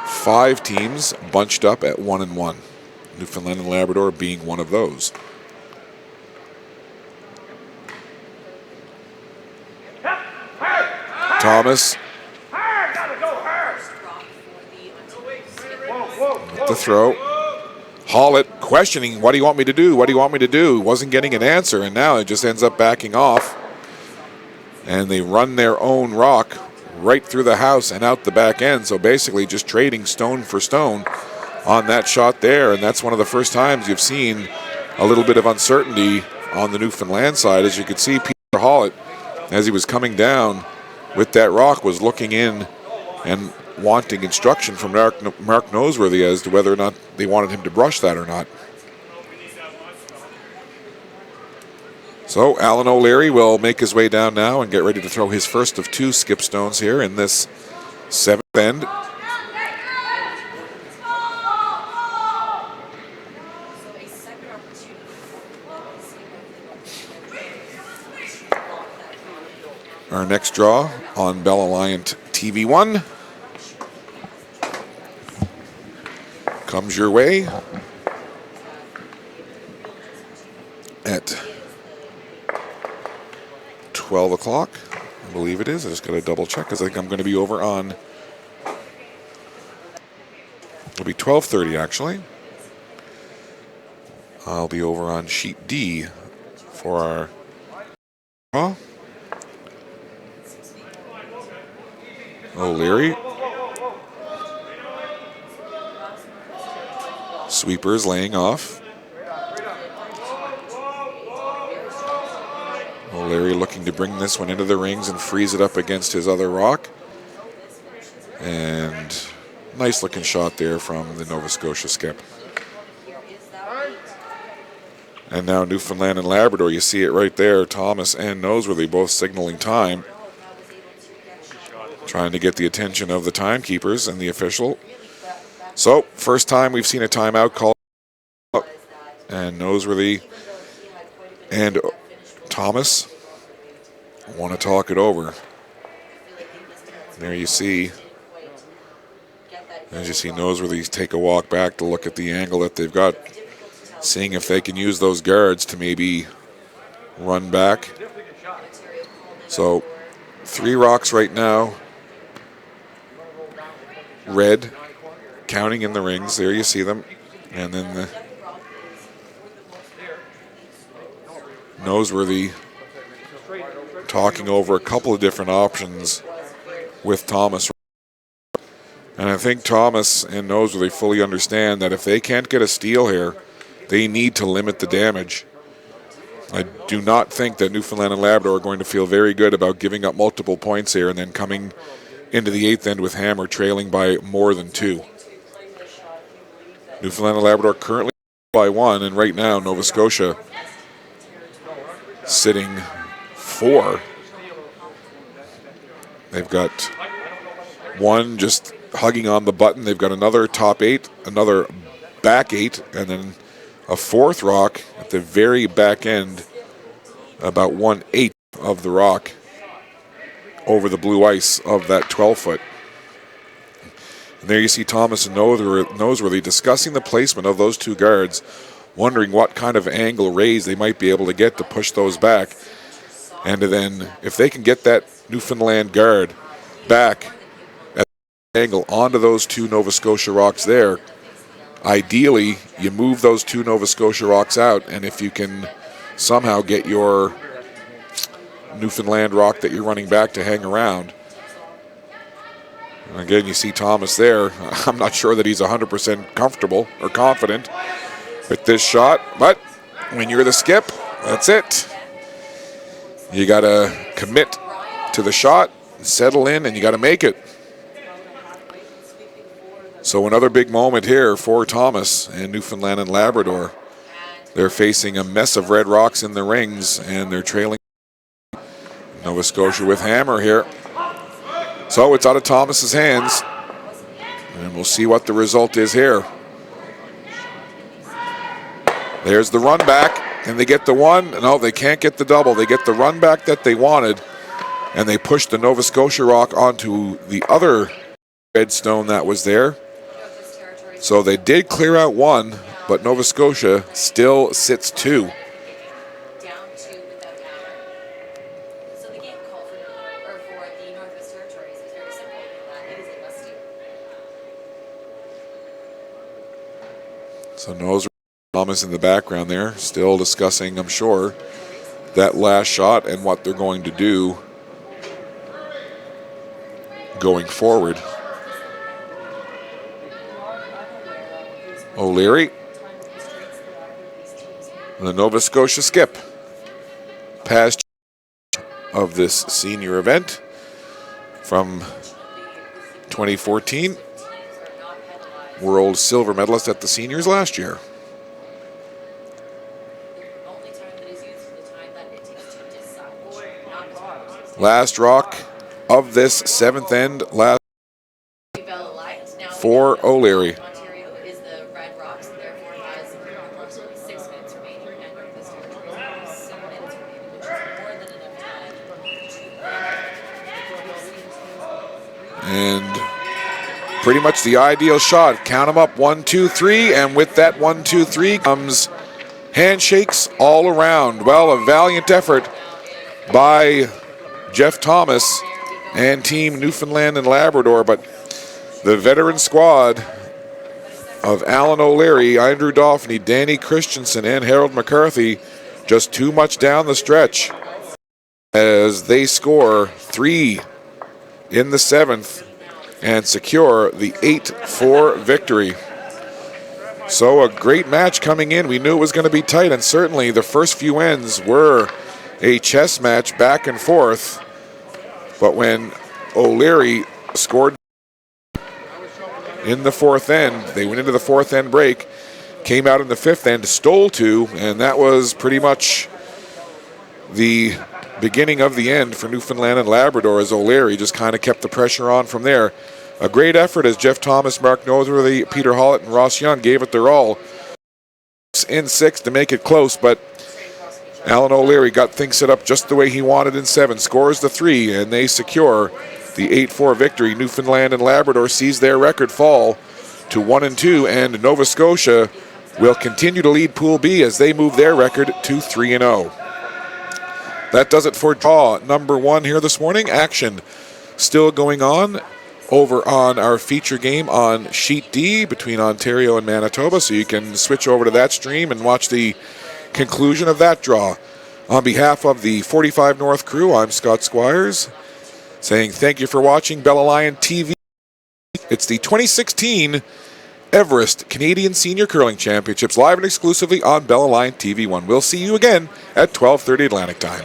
5 teams bunched up at 1-1. Newfoundland and Labrador being one of those. Thomas with the throw. Hollett questioning, what do you want me to do? What do you want me to do? Wasn't getting an answer, and now it just ends up backing off. And they run their own rock right through the house and out the back end. So basically just trading stone for stone on that shot there. And that's one of the first times you've seen a little bit of uncertainty on the Newfoundland side. As you could see, Peter Hollett, as he was coming down with that rock, was looking in and wanting instruction from Mark Noseworthy as to whether or not they wanted him to brush that or not. So Alan O'Leary will make his way down now and get ready to throw his first of 2 skip stones here in this 7th end. Our next draw on Bell Alliant TV1 comes your way at 12 o'clock, I believe it is. I just got to double check because I think I'm going to be over on, it'll be 12:30 actually. I'll be over on sheet D for our draw. O'Leary. Sweepers laying off. O'Leary looking to bring this one into the rings and freeze it up against his other rock. And nice looking shot there from the Nova Scotia skip. And now Newfoundland and Labrador, you see it right there. Thomas and Noseworthy both signaling time, trying to get the attention of the timekeepers and the official. So, first time we've seen a timeout called, and Noseworthy and Thomas want to talk it over. There you see, as you see Noseworthy take a walk back to look at the angle that they've got, seeing if they can use those guards to maybe run back. So 3 rocks right now, red, counting in the rings. There you see them. And then the Noseworthy talking over a couple of different options with Thomas. And I think Thomas and Noseworthy fully understand that if they can't get a steal here, they need to limit the damage. I do not think that Newfoundland and Labrador are going to feel very good about giving up multiple points here and then coming into the 8th end with hammer trailing by more than 2. Newfoundland and Labrador currently by 1, and right now Nova Scotia sitting 4. They've got 1 just hugging on the button. They've got another top 8, another back 8, and then a 4th rock at the very back end, about 1/8 of the rock over the blue ice of that 12-foot. And there you see Thomas and Noseworthy discussing the placement of those 2 guards, wondering what kind of angle raise they might be able to get to push those back. And then if they can get that Newfoundland guard back at the angle onto those 2 Nova Scotia rocks there, ideally, you move those two Nova Scotia rocks out, and if you can somehow get your Newfoundland rock that you're running back to hang around. And again, you see Thomas there. I'm not sure that he's 100% comfortable or confident with this shot, but when you're the skip, that's it. You got to commit to the shot, settle in, and you got to make it. So another big moment here for Thomas and Newfoundland and Labrador. They're facing a mess of red rocks in the rings, and they're trailing Nova Scotia with hammer here. So it's out of Thomas's hands, and we'll see what the result is here. There's the run back, and they get the one. No, they can't get the double. They get the run back that they wanted, and they push the Nova Scotia rock onto the other red stone that was there. So they did clear out one, but Nova Scotia still sits two. So Nose Thomas in the background there, still discussing, I'm sure, that last shot and what they're going to do going forward. O'Leary, the Nova Scotia skip, past of this senior event from 2014. World silver medalist at the seniors last year. Last rock of this seventh end, last for O'Leary. And pretty much the ideal shot. Count them up, 1, 2, 3, and with that 1, 2, 3 comes handshakes all around. Well, a valiant effort by Jeff Thomas and Team Newfoundland and Labrador, but the veteran squad of Alan O'Leary, Andrew Dauphney, Danny Christensen, and Harold McCarthy just too much down the stretch as they score 3 in the 7th and secure the 8-4 victory. So a great match coming in. We knew it was going to be tight, and certainly the first few ends were a chess match back and forth. But when O'Leary scored in the 4th end, they went into the 4th end break, came out in the 5th end, stole 2, and that was pretty much the beginning of the end for Newfoundland and Labrador, as O'Leary just kind of kept the pressure on from there. A great effort as Jeff Thomas, Mark Noseworthy, Peter Hollett, and Ross Young gave it their all in 6 to make it close, but Alan O'Leary got things set up just the way he wanted in 7, scores the 3, and they secure the 8-4 victory. Newfoundland and Labrador sees their record fall to 1-2, and Nova Scotia will continue to lead Pool B as they move their record to 3-0. That does it for draw number 1 here this morning. Action still going on over on our feature game on Sheet D between Ontario and Manitoba, so you can switch over to that stream and watch the conclusion of that draw. On behalf of the 45 North crew, I'm Scott Squires, saying thank you for watching Bella Lion TV. It's the 2016 Everest Canadian Senior Curling Championships, live and exclusively on Bella Lion TV1. We'll see you again at 12:30 Atlantic Time.